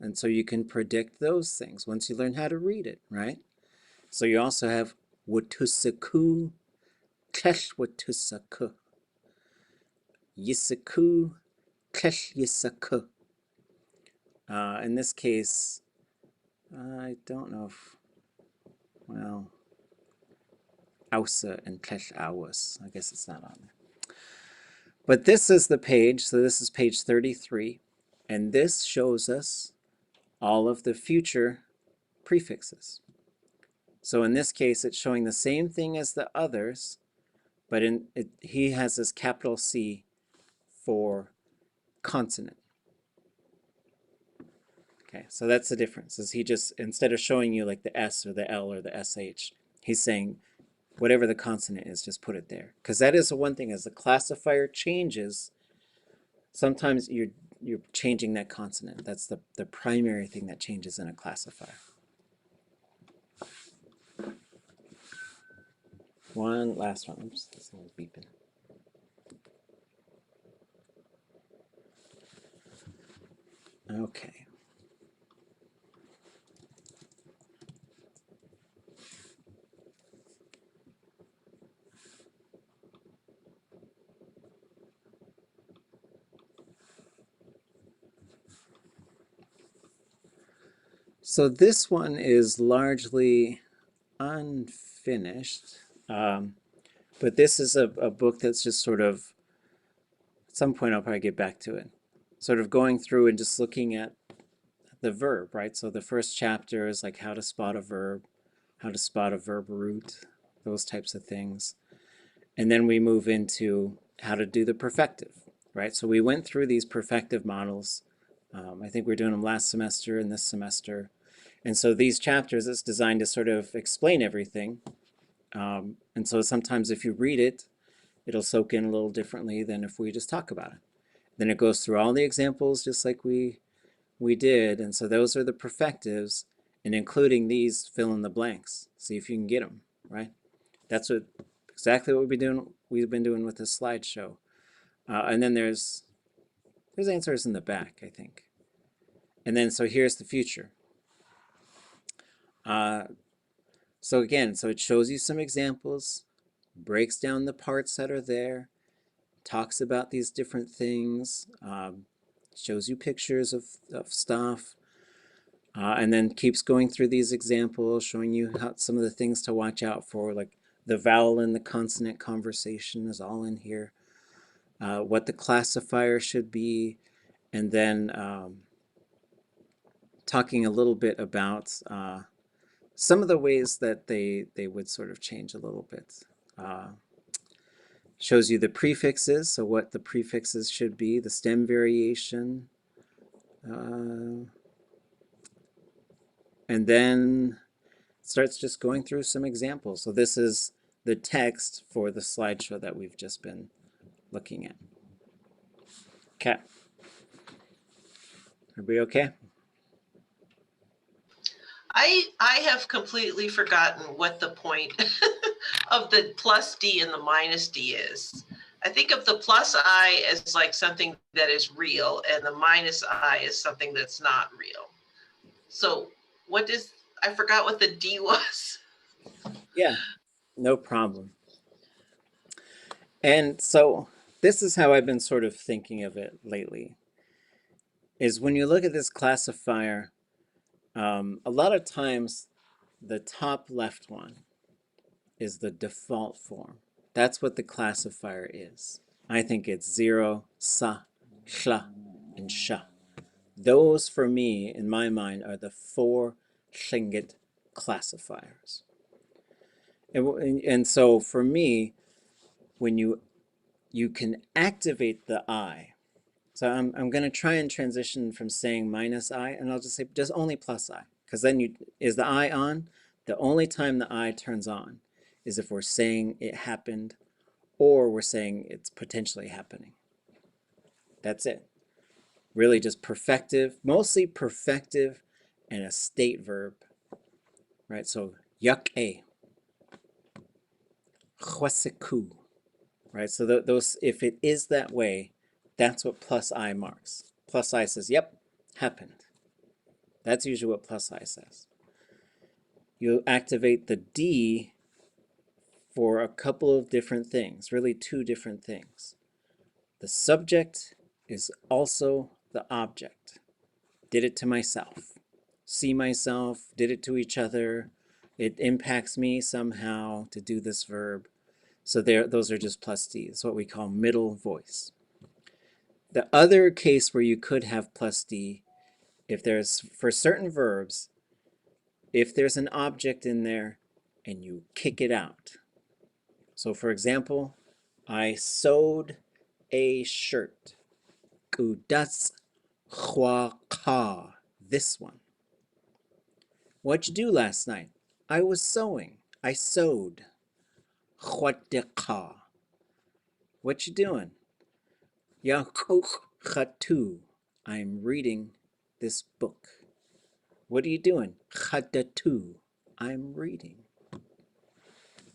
And so you can predict those things once you learn how to read it, right? So you also have watusaku, kesh watusaku, yisaku, kesh yisaku. In this case, I don't know if, well, ausa and kesh awas. I guess it's not on there. But this is the page, so this is page 33, and this shows us all of the future prefixes. So in this case, it's showing the same thing as the others, but he has this capital C for consonant. Okay, so that's the difference, is he just, instead of showing you like the S or the L or the SH, he's saying whatever the consonant is, just put it there. Because that is the one thing, as the classifier changes, sometimes you're changing that consonant. That's the primary thing that changes in a classifier. One last one. Oops, this thing was beeping. Okay. So this one is largely unfinished, but this is a book that's just sort of, at some point I'll probably get back to it, sort of going through and just looking at the verb, right? So the first chapter is like how to spot a verb, how to spot a verb root, those types of things. And then we move into how to do the perfective, right? So we went through these perfective models. I think we're doing them last semester and this semester. And so these chapters, it's designed to sort of explain everything. And so sometimes if you read it, it'll soak in a little differently than if we just talk about it. Then it goes through all the examples just like we did. And so those are the perfectives, and including these fill in the blanks. See if you can get them, right? That's exactly what we've been doing with this slideshow. And then there's answers in the back, I think. And then so here's the future. So again, so it shows you some examples, breaks down the parts that are there, talks about these different things, shows you pictures of stuff, and then keeps going through these examples, showing you some of the things to watch out for, like the vowel and the consonant conversation is all in here, what the classifier should be, and then talking a little bit about some of the ways that they would sort of change a little bit. Shows you the prefixes, so what the prefixes should be, the stem variation, and then starts just going through some examples. So this is the text for the slideshow that we've just been looking at. Okay. Everybody okay? I have completely forgotten what the point of the plus D and the minus D is. I think of the plus I as like something that is real and the minus I is something that's not real. So I forgot what the D was. Yeah, no problem. And so this is how I've been sort of thinking of it lately, is when you look at this classifier, a lot of times the top left one is the default form. That's what the classifier is. I think it's 0, sa, shla, and sha. Those, for me, in my mind, are the 4 Tlingit classifiers. And so for me, when you can activate the I. So I'm going to try and transition from saying minus I, and I'll just say just only plus I. Because then is the I on? The only time the I turns on is if we're saying it happened or we're saying it's potentially happening. That's it. Really just perfective, mostly perfective and a state verb, right? So yak-a, chwasiku, right? So those, if it is that way, that's what plus I marks. Plus I says, yep, happened. That's usually what plus I says. You activate the D for a couple of different things, really 2 different things. The subject is also the object. Did it to myself. See myself, did it to each other. It impacts me somehow to do this verb. So those are just plus D. It's what we call middle voice. The other case where you could have plus D, if there's, for certain verbs, if there's an object in there and you kick it out. So for example, I sewed a shirt. Kudas hua ka. This one. What'd you do last night? I was sewing. I sewed. Hua What you doing? Yakuch chatu. I'm reading this book. What are you doing? Chadatu. I'm reading.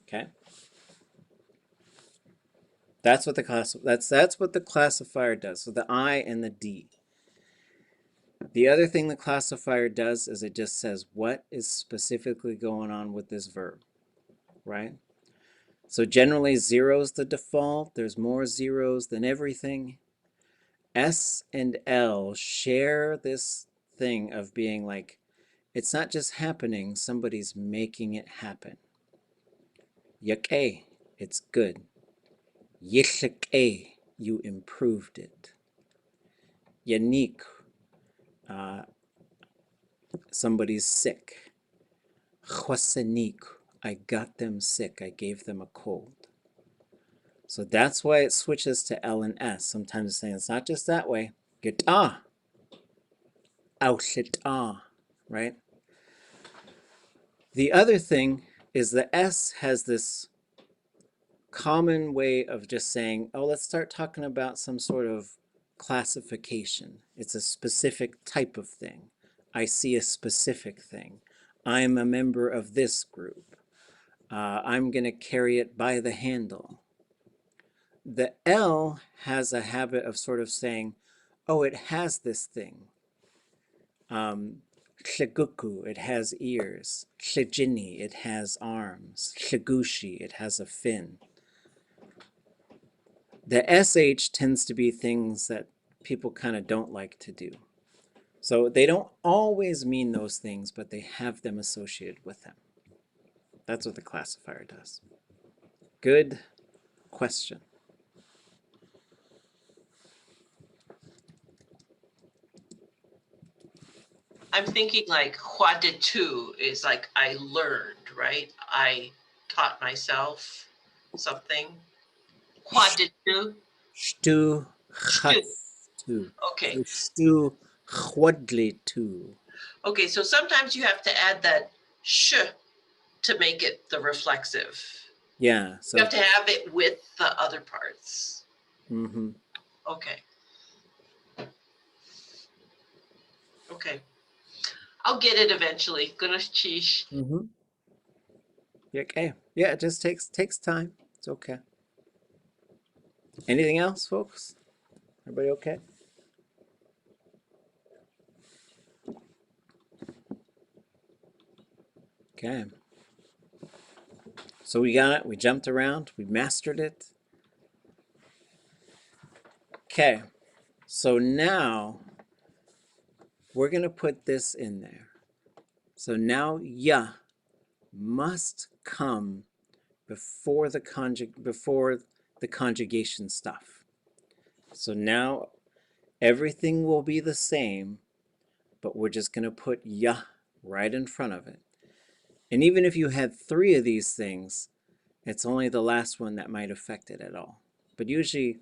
Okay. That's what the classifier does. So the I and the D. The other thing the classifier does is it just says what is specifically going on with this verb, right? So generally 0 is the default. There's more zeros than everything. S and L share this thing of being like, it's not just happening, somebody's making it happen. Yak-a, it's good. Yishak-a, you improved it. Yanik, somebody's sick. Chwasanik, I got them sick, I gave them a cold. So that's why it switches to L and S. Sometimes it's saying it's not just that way. Get ʼawtuli.a, right? The other thing is the S has this common way of just saying, oh, let's start talking about some sort of classification. It's a specific type of thing. I see a specific thing. I'm a member of this group. I'm going to carry it by the handle. The L has a habit of sort of saying, oh, it has this thing. Tleguku, it has ears. Tlejini, it has arms. Tlegushi, it has a fin. The SH tends to be things that people kind of don't like to do. So they don't always mean those things, but they have them associated with them. That's what the classifier does. Good question. I'm thinking like hwadatu is like I learned, right? I taught myself something. Hwadatu. Shtu Shtu. chatu. Okay. Shtu chwadli tu. Okay, so sometimes you have to add that sh to make it the reflexive. Yeah. You So. have to have it with the other parts. Mm-hmm. Okay. Okay. I'll get it eventually. Gonna cheesh. Mm-hmm. Okay. Yeah, it just takes time. It's okay. Anything else, folks? Everybody okay? Okay. So we got it. We jumped around. We mastered it. Okay. So now we're going to put this in there. So now ya must come before the conjugation stuff. So now everything will be the same, but we're just going to put ya right in front of it. And even if you had 3 of these things, it's only the last one that might affect it at all. But usually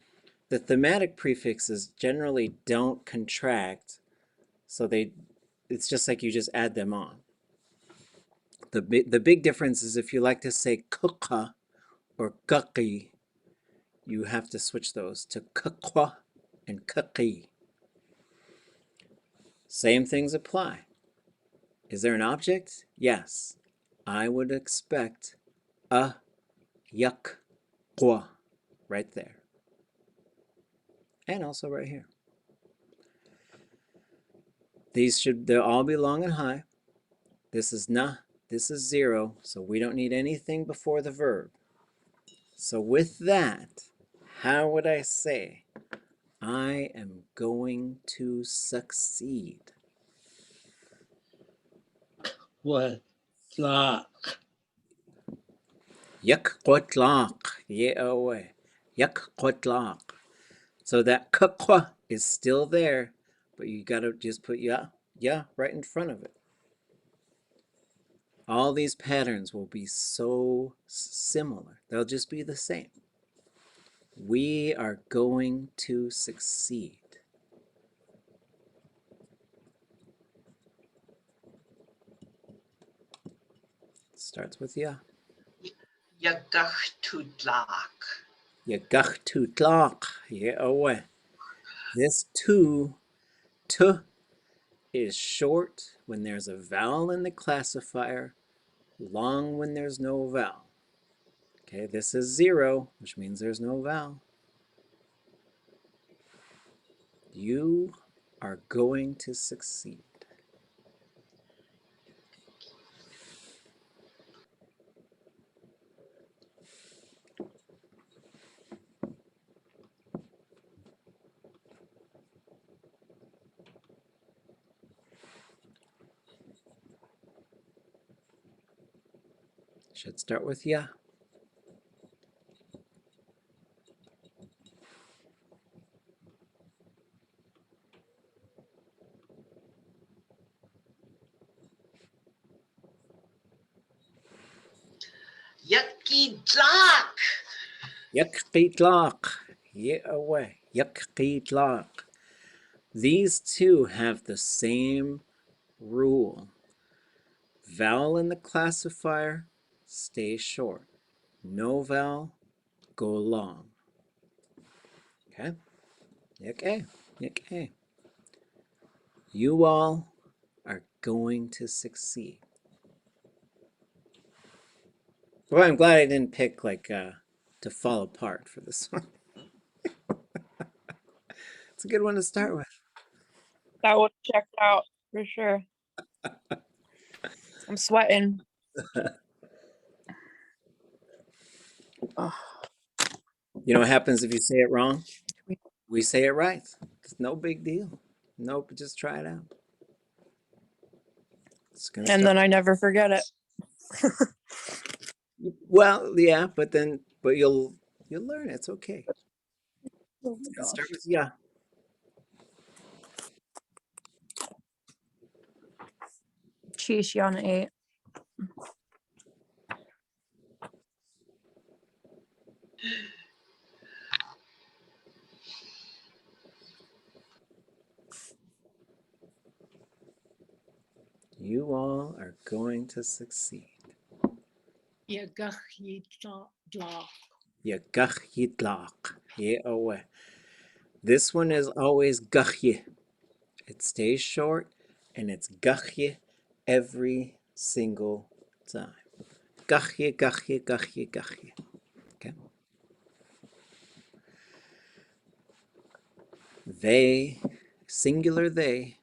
the thematic prefixes generally don't contract, so it's just like you just add them on. The big difference is if you like to say kuka or kaki, you have to switch those to kukwa and kaki. Same things apply. Is there an object? Yes. I would expect a yak kwa right there. And also right here. They'll all be long and high. This is na, this is 0, so we don't need anything before the verb. So with that, how would I say, I am going to succeed? Watlaq. Yak qotlaq, ye-away. Yak qotlaq. So that kakwa is still there, but you gotta just put ya right in front of it. All these patterns will be so similar. They'll just be the same. We are going to succeed. It starts with ya. Yagachtudlak. Yagachtudlaq, ye-away. This t is short when there's a vowel in the classifier, long when there's no vowel. Okay, this is 0, which means there's no vowel. You are going to succeed. Should start with ya. Yakidlak. Yakqitlaq, ye-away. Yakqitlaq. These two have the same rule. Vowel in the classifier, stay short. No vowel, go long. Okay? Okay. Okay. You all are going to succeed. Well, I'm glad I didn't pick like to fall apart for this one. It's a good one to start with. That would check out for sure. I'm sweating. You know what happens if you say it wrong? We say it right. It's no big deal. Nope, just try it out. It's gonna And start. then I never forget it. Well, yeah, but you'll learn. It's okay. Oh It's my gonna start gosh. with ya. Sheesh, Yana 8. You all are going to succeed. Yagachtudlaq. Yagachtudlaq. Yeah. This one is always gachye. It stays short and it's gachye every single time. Gachye, gachye, gachye, gachye. Okay. They, singular they,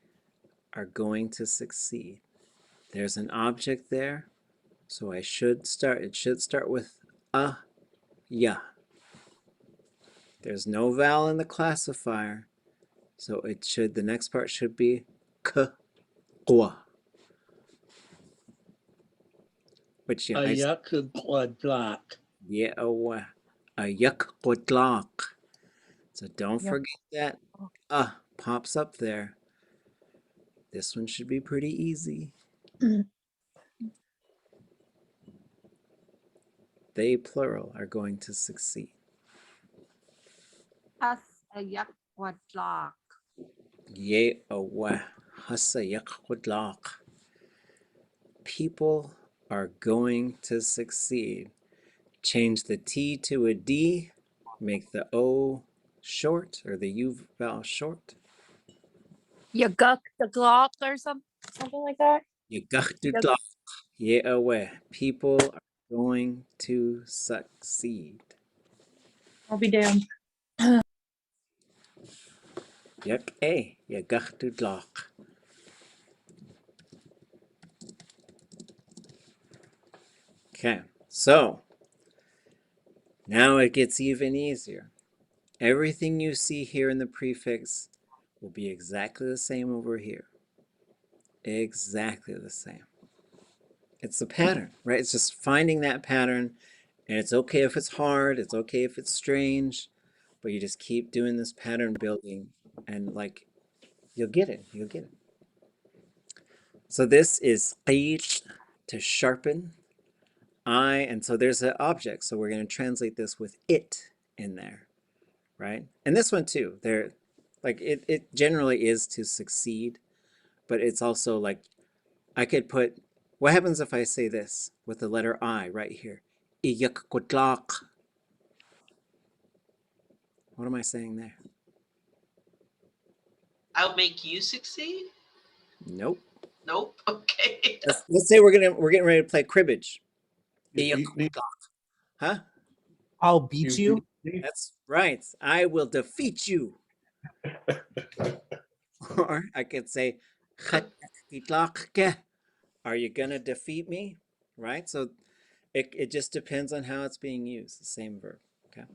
are going to succeed. There's an object there, so it should start with a, ya. There's no vowel in the classifier, so the next part should be k, kwa. Which, you know, Ayakagwadlak. yeah, a yak quadlak. So don't Yep. forget that pops up there. This one should be pretty easy. They, plural, are going to succeed. Has a yak wadlak. Ye awa hasa yak quadlak. People are going to succeed. Change the T to a D, make the O short or the U vowel short. You guck the Glock or something like that. You gach. Ye awa. People are going to succeed. I'll be damned. Yak a. Ye gach dlak. Okay, so now it gets even easier. Everything you see here in the prefix will be exactly the same over here. Exactly the same. It's the pattern, right? It's just finding that pattern, and it's okay if it's hard, it's okay if it's strange, but you just keep doing this pattern building, and like, you'll get it, you'll get it. So this is qeet, to sharpen, and so there's an object, so we're going to translate this with it in there, right? And this one too, it generally is to succeed, but it's also like, I could put, what happens if I say this with the letter I right here? Iyakkutlaq. What am I saying there? I'll make you succeed? Nope. Nope. Okay. Let's say we're getting ready to play cribbage. You beat me. Huh? I'll beat you. beat me. That's right. I will defeat you. Or I could say, are you gonna defeat me? Right? So it just depends on how it's being used, the same verb. Okay.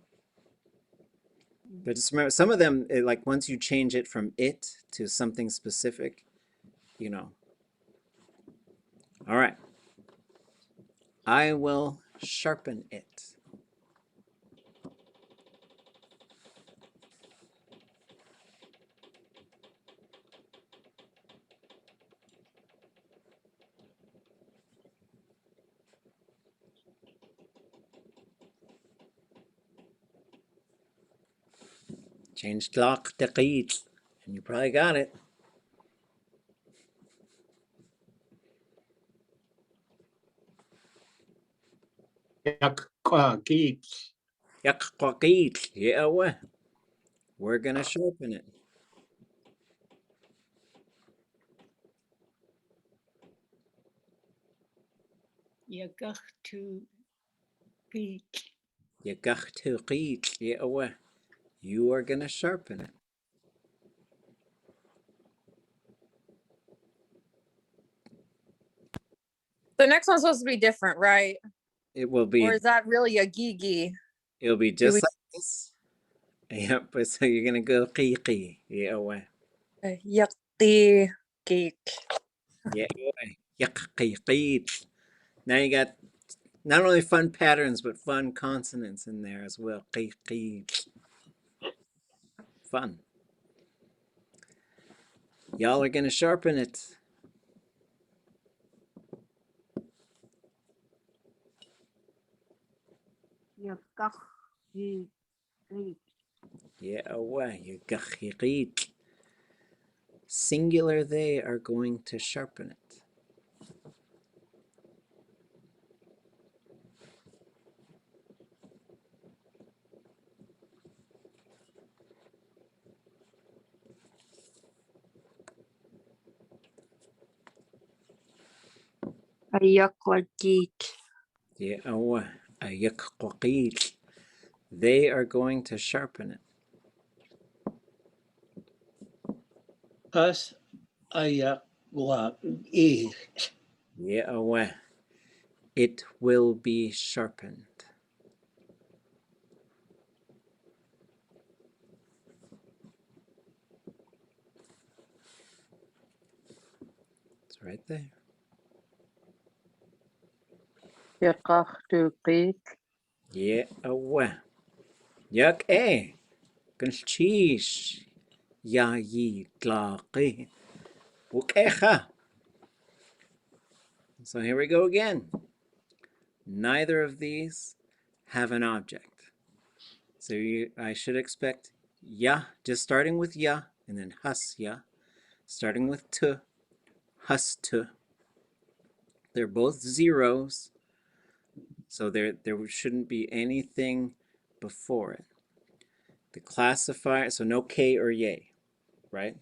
But just remember, some of them, like once you change it from it to something specific, you know. All right. I will sharpen it. Change tlaq to qeet, and you probably got it. Yakagit. Yaqaqeet. Yeah, we're gonna sharpen it. Yagach to beat. Yaqaqteqeet. Yeah, you are gonna sharpen it. The next one's supposed to be different, right? It will Or be. is that really a gigi? It'll be Do just we- like this. Yep. But so you're gonna go qeeqee. Yeah, Yucky geek. yeah. Yaqaqeet. Now you got not only fun patterns but fun consonants in there as well. Qeeqee. Fun. Y'all are gonna sharpen it. Yagach beat. Yeah, you gachiqit. Singular, they are going to sharpen it. Ayakwarkik. يأوه أيققيل. They are going to sharpen it. Us ʼawtuli.a. يأوه. It will be sharpened. It's right there. يقختقيك. يأوه. Yak A. Gunchish. Yayi glaqi. Ukecha. So here we go again. Neither of these have an object. So I should expect ya, just starting with ya, and then hus ya, starting with tu, hus tu. They're both zeros, so there shouldn't be anything before it. The classifier, so no K or yay, right?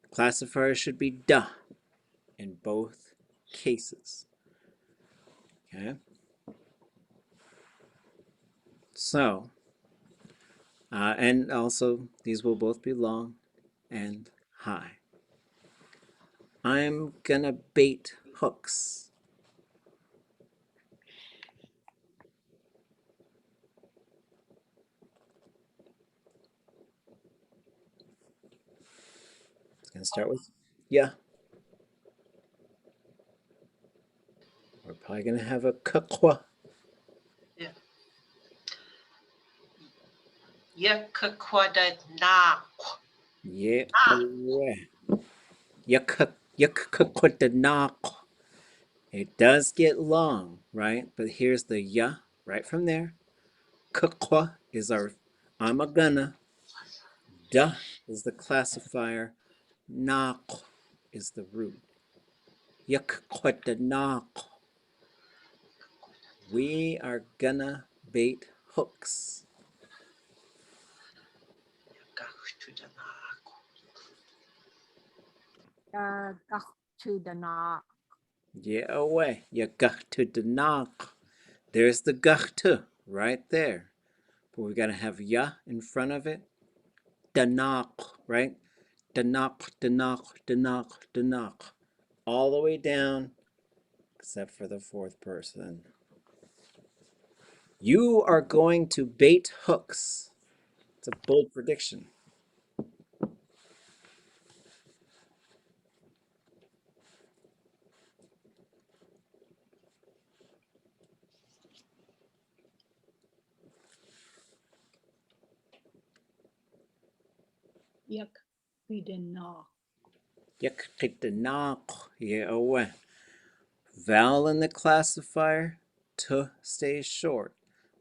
The classifier should be da in both cases. Okay? So, and also these will both be long and high. I'm gonna bait hooks. It's gonna start with yeah. We're probably gonna have a kakwa. Yakakwadana. Yeah. Yakakwadanaq. It does get long, right? But here's the ya right from there. Kakwa is our I'm a gonna. Da is the classifier. Naq is the root. Yakakwadanaq. We are gonna bait hooks. Yaktudana. Yeah, away. Yakakwadanaq. There's the gachtu right there. But we gotta have ya in front of it. Danaq, right? Danaq, danaq, danaq, danaq. All the way down, except for the fourth person. You are going to bait hooks. It's a bold prediction. Yakvidana. Yakqitanaq. Yeah, away. Vowel in the classifier, t stays short.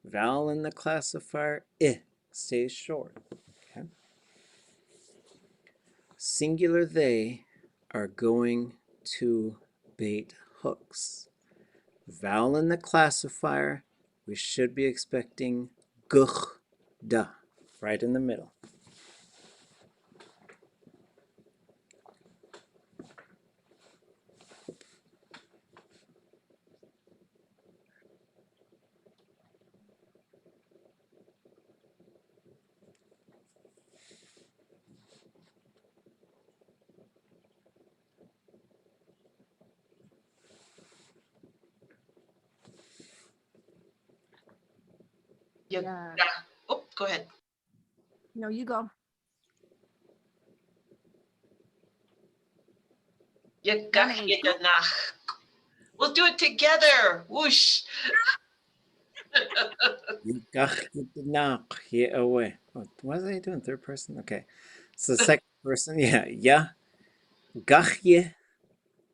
Vowel in the classifier, I stays short. Okay. Singular they are going to bait hooks. Vowel in the classifier, we should be expecting guch da, right in the middle. Yeah. Oh, go ahead. No, you go. Yakakwadana. We'll do it together. Whoosh. Yeah, away. What was I doing? Third person? Okay. So second person, yeah. Gachye,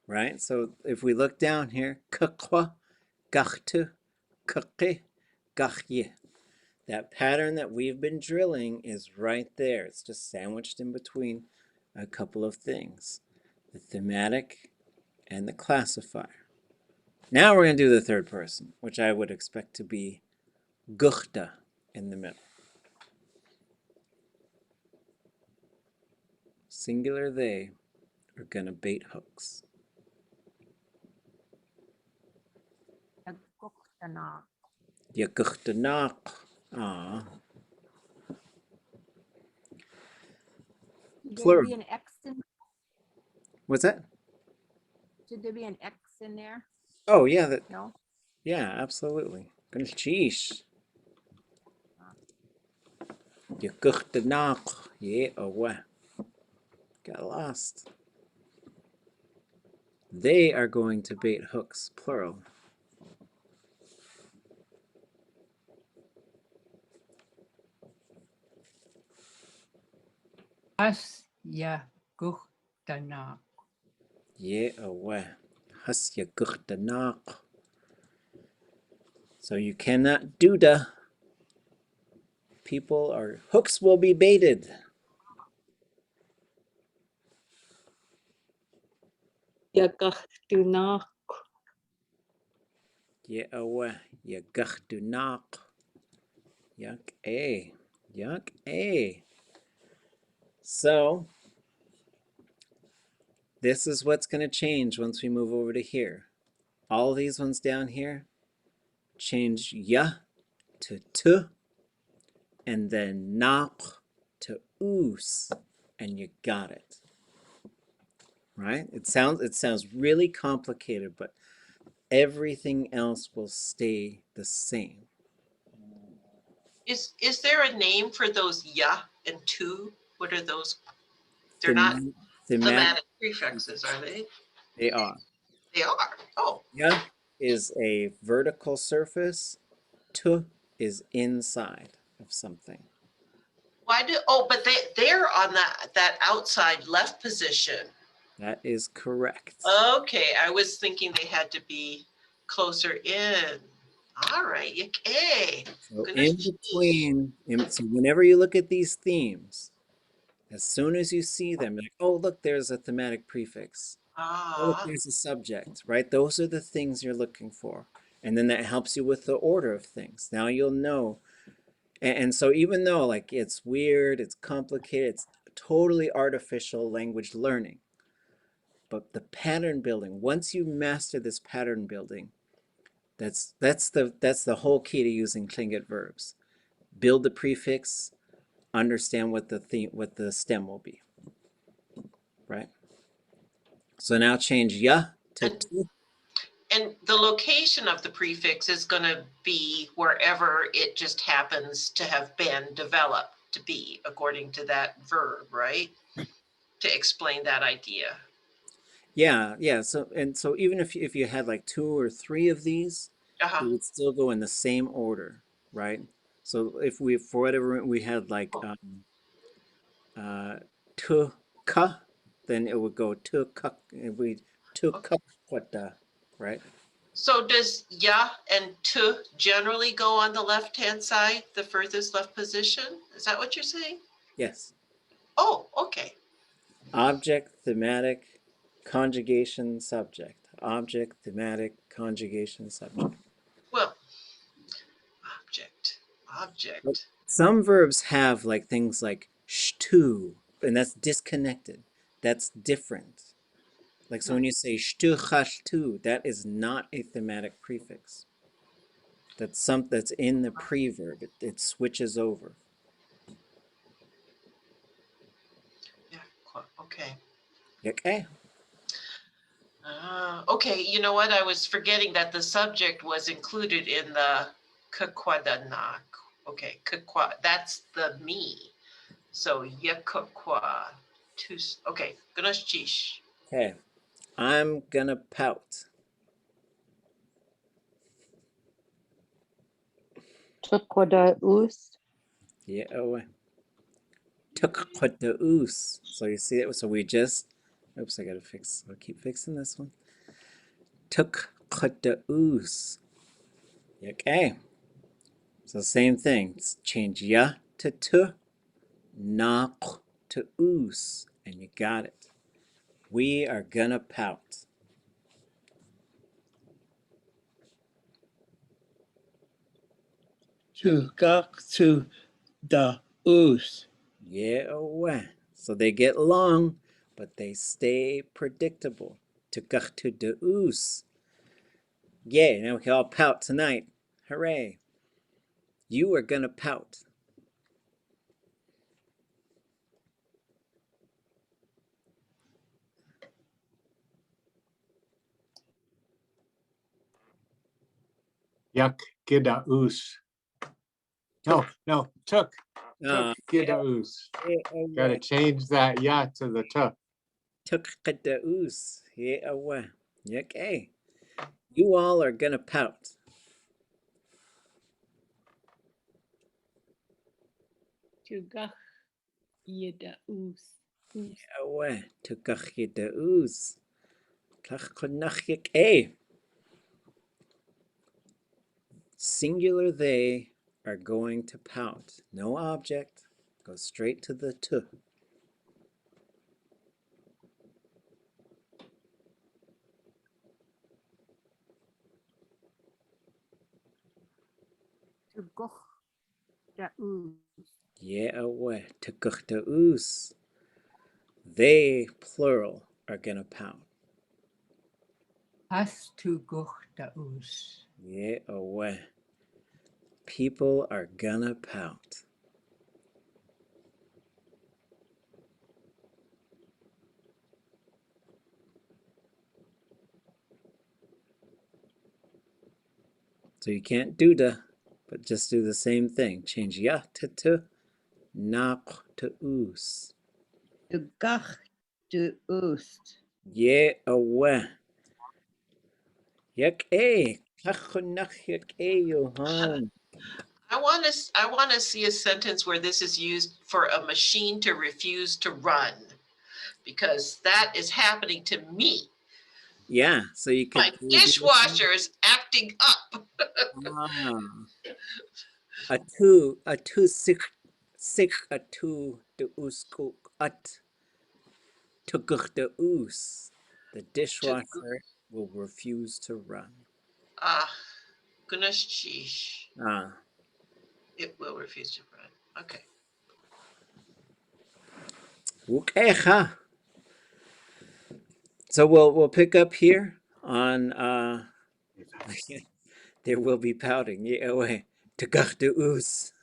right? So if we look down here, kakwa, gachtu, kake, gachye. That pattern that we've been drilling is right there. It's just sandwiched in between a couple of things, the thematic and the classifier. Now we're going to do the third person, which I would expect to be guchta in the middle. Singular they are going to bait hooks. Enough. Je kuchtenach. Ah, Should there Plural. be an X in? what's that? Should there be an X in there? Oh, yeah, that, No. yeah, absolutely. Sheesh. Je kuchtenach. Yeah, oh, what? Got lost. They are going to bait hooks, plural. As ya guchtana. Yeah, oh, what? Has je kuchtenach. So you cannot do the. People or hooks will be baited. Yakachtunach. Yeah, oh, what? Je kuchtenach. Yuck, A. Yuck, A. So, this is what's going to change once we move over to here. All these ones down here, change ya to t, and then nach to oos, and you got it. Right? It sounds really complicated, but everything else will stay the same. Is there a name for those ya and tu? What are those? They're not thematic prefixes, are they? They are. They are. Oh, Ya is a vertical surface. Tu is inside of something. why do? Oh, but they're on that outside left position. That is correct. Okay, I was thinking they had to be closer in. All right, okay. So Goodness in between, so whenever you look at these themes, as soon as you see them, like, oh, look, there's a thematic prefix. Oh, look, there's a subject, right? Those are the things you're looking for. And then that helps you with the order of things. Now you'll know. And so even though like it's weird, it's complicated, it's totally artificial language learning. But the pattern building, once you master this pattern building, that's the whole key to using Tlingit verbs. Build the prefix, understand what the stem will be. Right? So now change ya to tu. And the location of the prefix is going to be wherever it just happens to have been developed to be, according to that verb, right? To explain that idea. Yeah. So even if you had like 2 or 3 of these, Uh-huh. it would still go in the same order, right? So if we, for whatever we had like tu ka, then it would go tu ka. If we tu ka kwata, right? So does ya and tu generally go on the left-hand side, the furthest left position? Is that what you're saying? Yes. Oh, okay. Object, thematic, conjugation, subject. Object, thematic, conjugation, subject. Well, object. Some verbs have like things like shtu, and that's disconnected. That's different. Like so when you say shtu chashtu, that is not a thematic prefix. That's in the preverb. It switches over. Yeah, okay. Okay. Okay, you know what? I was forgetting that the subject was included in the kakwadanak. Okay, kakwa, that's the me. So yakakwa. Okay, ganashish. Okay. I'm gonna pout. Tukwada us. Yeah. Oh. Tukqudaus. So you see it. So we just. Oops, I gotta fix. I'll keep fixing this one. Tukqudaus. Okay. So same thing. Change ya to tu, naq to oos, and you got it. We are gonna pout. To gak to the us. Yeah, away. So they get long, but they stay predictable. To the oos. Yay, now we can all pout tonight. Hooray. You are gonna pout. Yak gida us. No, took gida us. Gotta change that ya to the tuh. Tuk us. Okay. You all are gonna pout. Tugach yeda us. Awe. Tukachida us. Klachkonachik. Singular they are going to pout. No object. Go straight to the tu. Tugoch da us. Ye'aweh. Tukuchta-us. They, plural, are gonna pout. Has tugoch da us. Ye'aweh. People are gonna pout. So you can't do da, but just do the same thing. Change ya to tu, naq to us. Tugach de us. Ye'aweh. Yak-eh. Klachonach yak-eh, Johan. I want to see a sentence where this is used for a machine to refuse to run, because that is happening to me. Yeah, so you could. My dishwasher is acting up. A tu sik a tu de us cook at tukuk de us. The dishwasher will refuse to run. Goodness, sheesh. It will refuse to run. Okay. Okay. So we'll pick up here on there will be pouting. Yeah, away. Tukuk de us.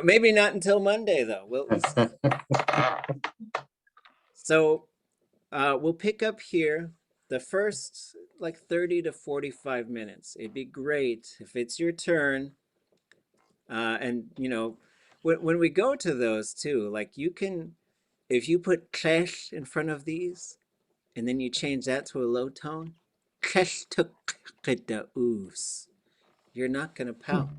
Maybe not until Monday though. We'll see. So we'll pick up here the first like 30 to 45 minutes. It'd be great if it's your turn. And you know, when we go to those too, like you can, if you put klesh in front of these, and then you change that to a low tone, klesh tukida oos, you're not gonna pout.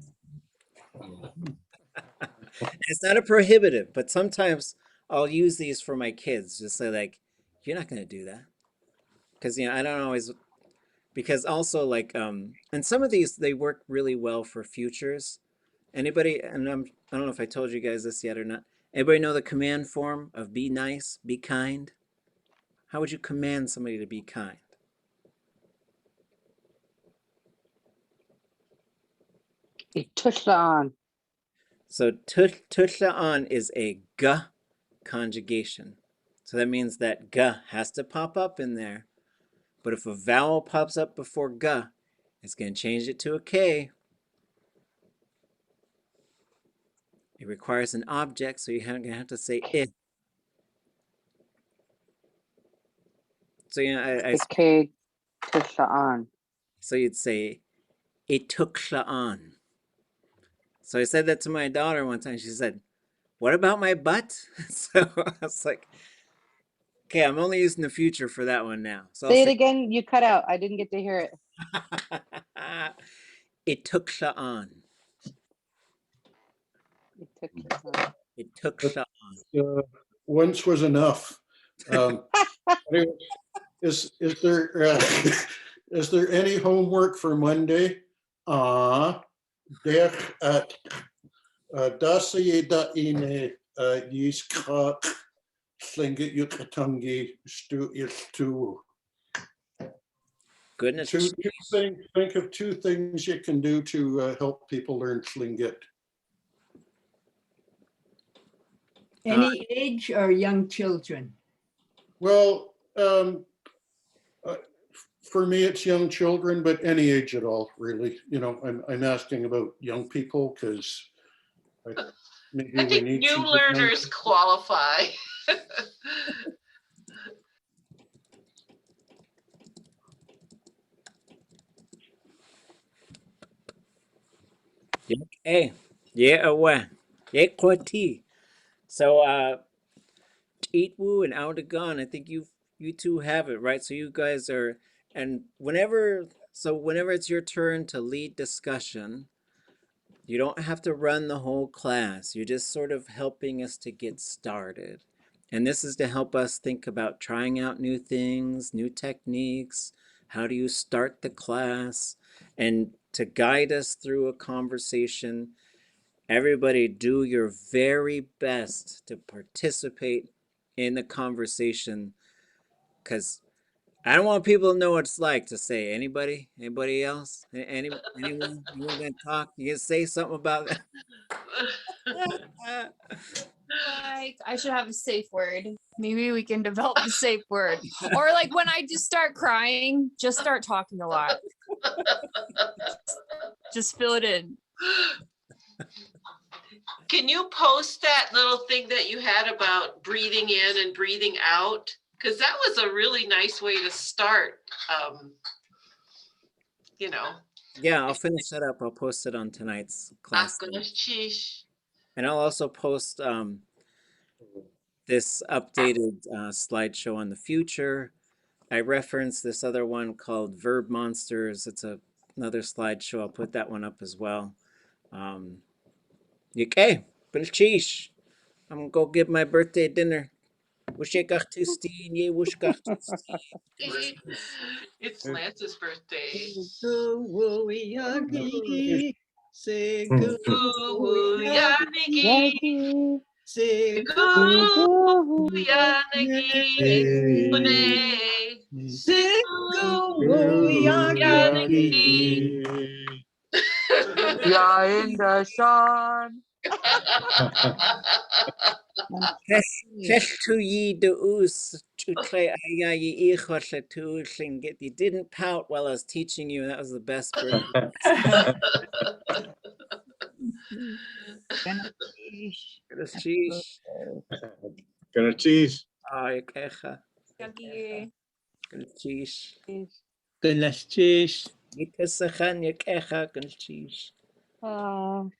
It's not a prohibitive, but sometimes I'll use these for my kids, just say like, you're not gonna do that, because I don't always, because also like and some of these they work really well for futures. Anybody, and I don't know if I told you guys this yet or not. Anybody know the command form of be nice, be kind? How would you command somebody to be kind? Tushla So tushla is a g conjugation. So that means that g has to pop up in there. But if a vowel pops up before g, it's going to change it to a k. It requires an object, so you're going to have to say it. So K Tushla so you'd say it took on. So I said that to my daughter one time. She said, "What about my butt?" So I was like, "Okay, I'm only using the future for that one now." So Say it again. You cut out. I didn't get to hear it. It took on. It took on. Once was enough. Anyway, is there is there any homework for Monday? Dech at dasaye yiskrat Tlingit yukatungi stu tu. Goodness. Two things. Think of two things you can do to help people learn Tlingit. Any age or young children? Well, For me, it's young children, but any age at all, really. You know, I'm asking about young people because maybe I we think need new some young learners people. qualify. Hey, yeah, away. Yeah, kwati. So, Eatwoo and Aldegon, I think you two have it, right? So you guys are, and whenever it's your turn to lead discussion, you don't have to run the whole class. You're just sort of helping us to get started. And this is to help us think about trying out new things, new techniques. How do you start the class? And to guide us through a conversation. Everybody do your very best to participate in the conversation, because I don't want people to know what it's like to say. Anybody else? Anyone gonna talk? You gonna say something about that? Like, I should have a safe word. Maybe we can develop a safe word. Or like when I just start crying, just start talking a lot. Just fill it in. Can you post that little thing that you had about breathing in and breathing out? Because that was a really nice way to start. You know, Yeah, I'll finish that up. I'll post it on tonight's class. Sheesh. And I'll also post this updated slideshow on the future. I referenced this other one called Verb Monsters. It's another slideshow. I'll put that one up as well. Okay, Bilchish. I'm gonna go get my birthday dinner. It's Lance's birthday. Ooh, Yanagi, Yaki, Ooh, Yanagi, Yanagi. Yeah, in the sun. You didn't pout while I was teaching you, and that was the best birthday. Sheesh. Gonna cheese. Ay, queja. Yucky. Sheesh. Goodness, cheese. Itasahan, ya queja, sheesh. Oh,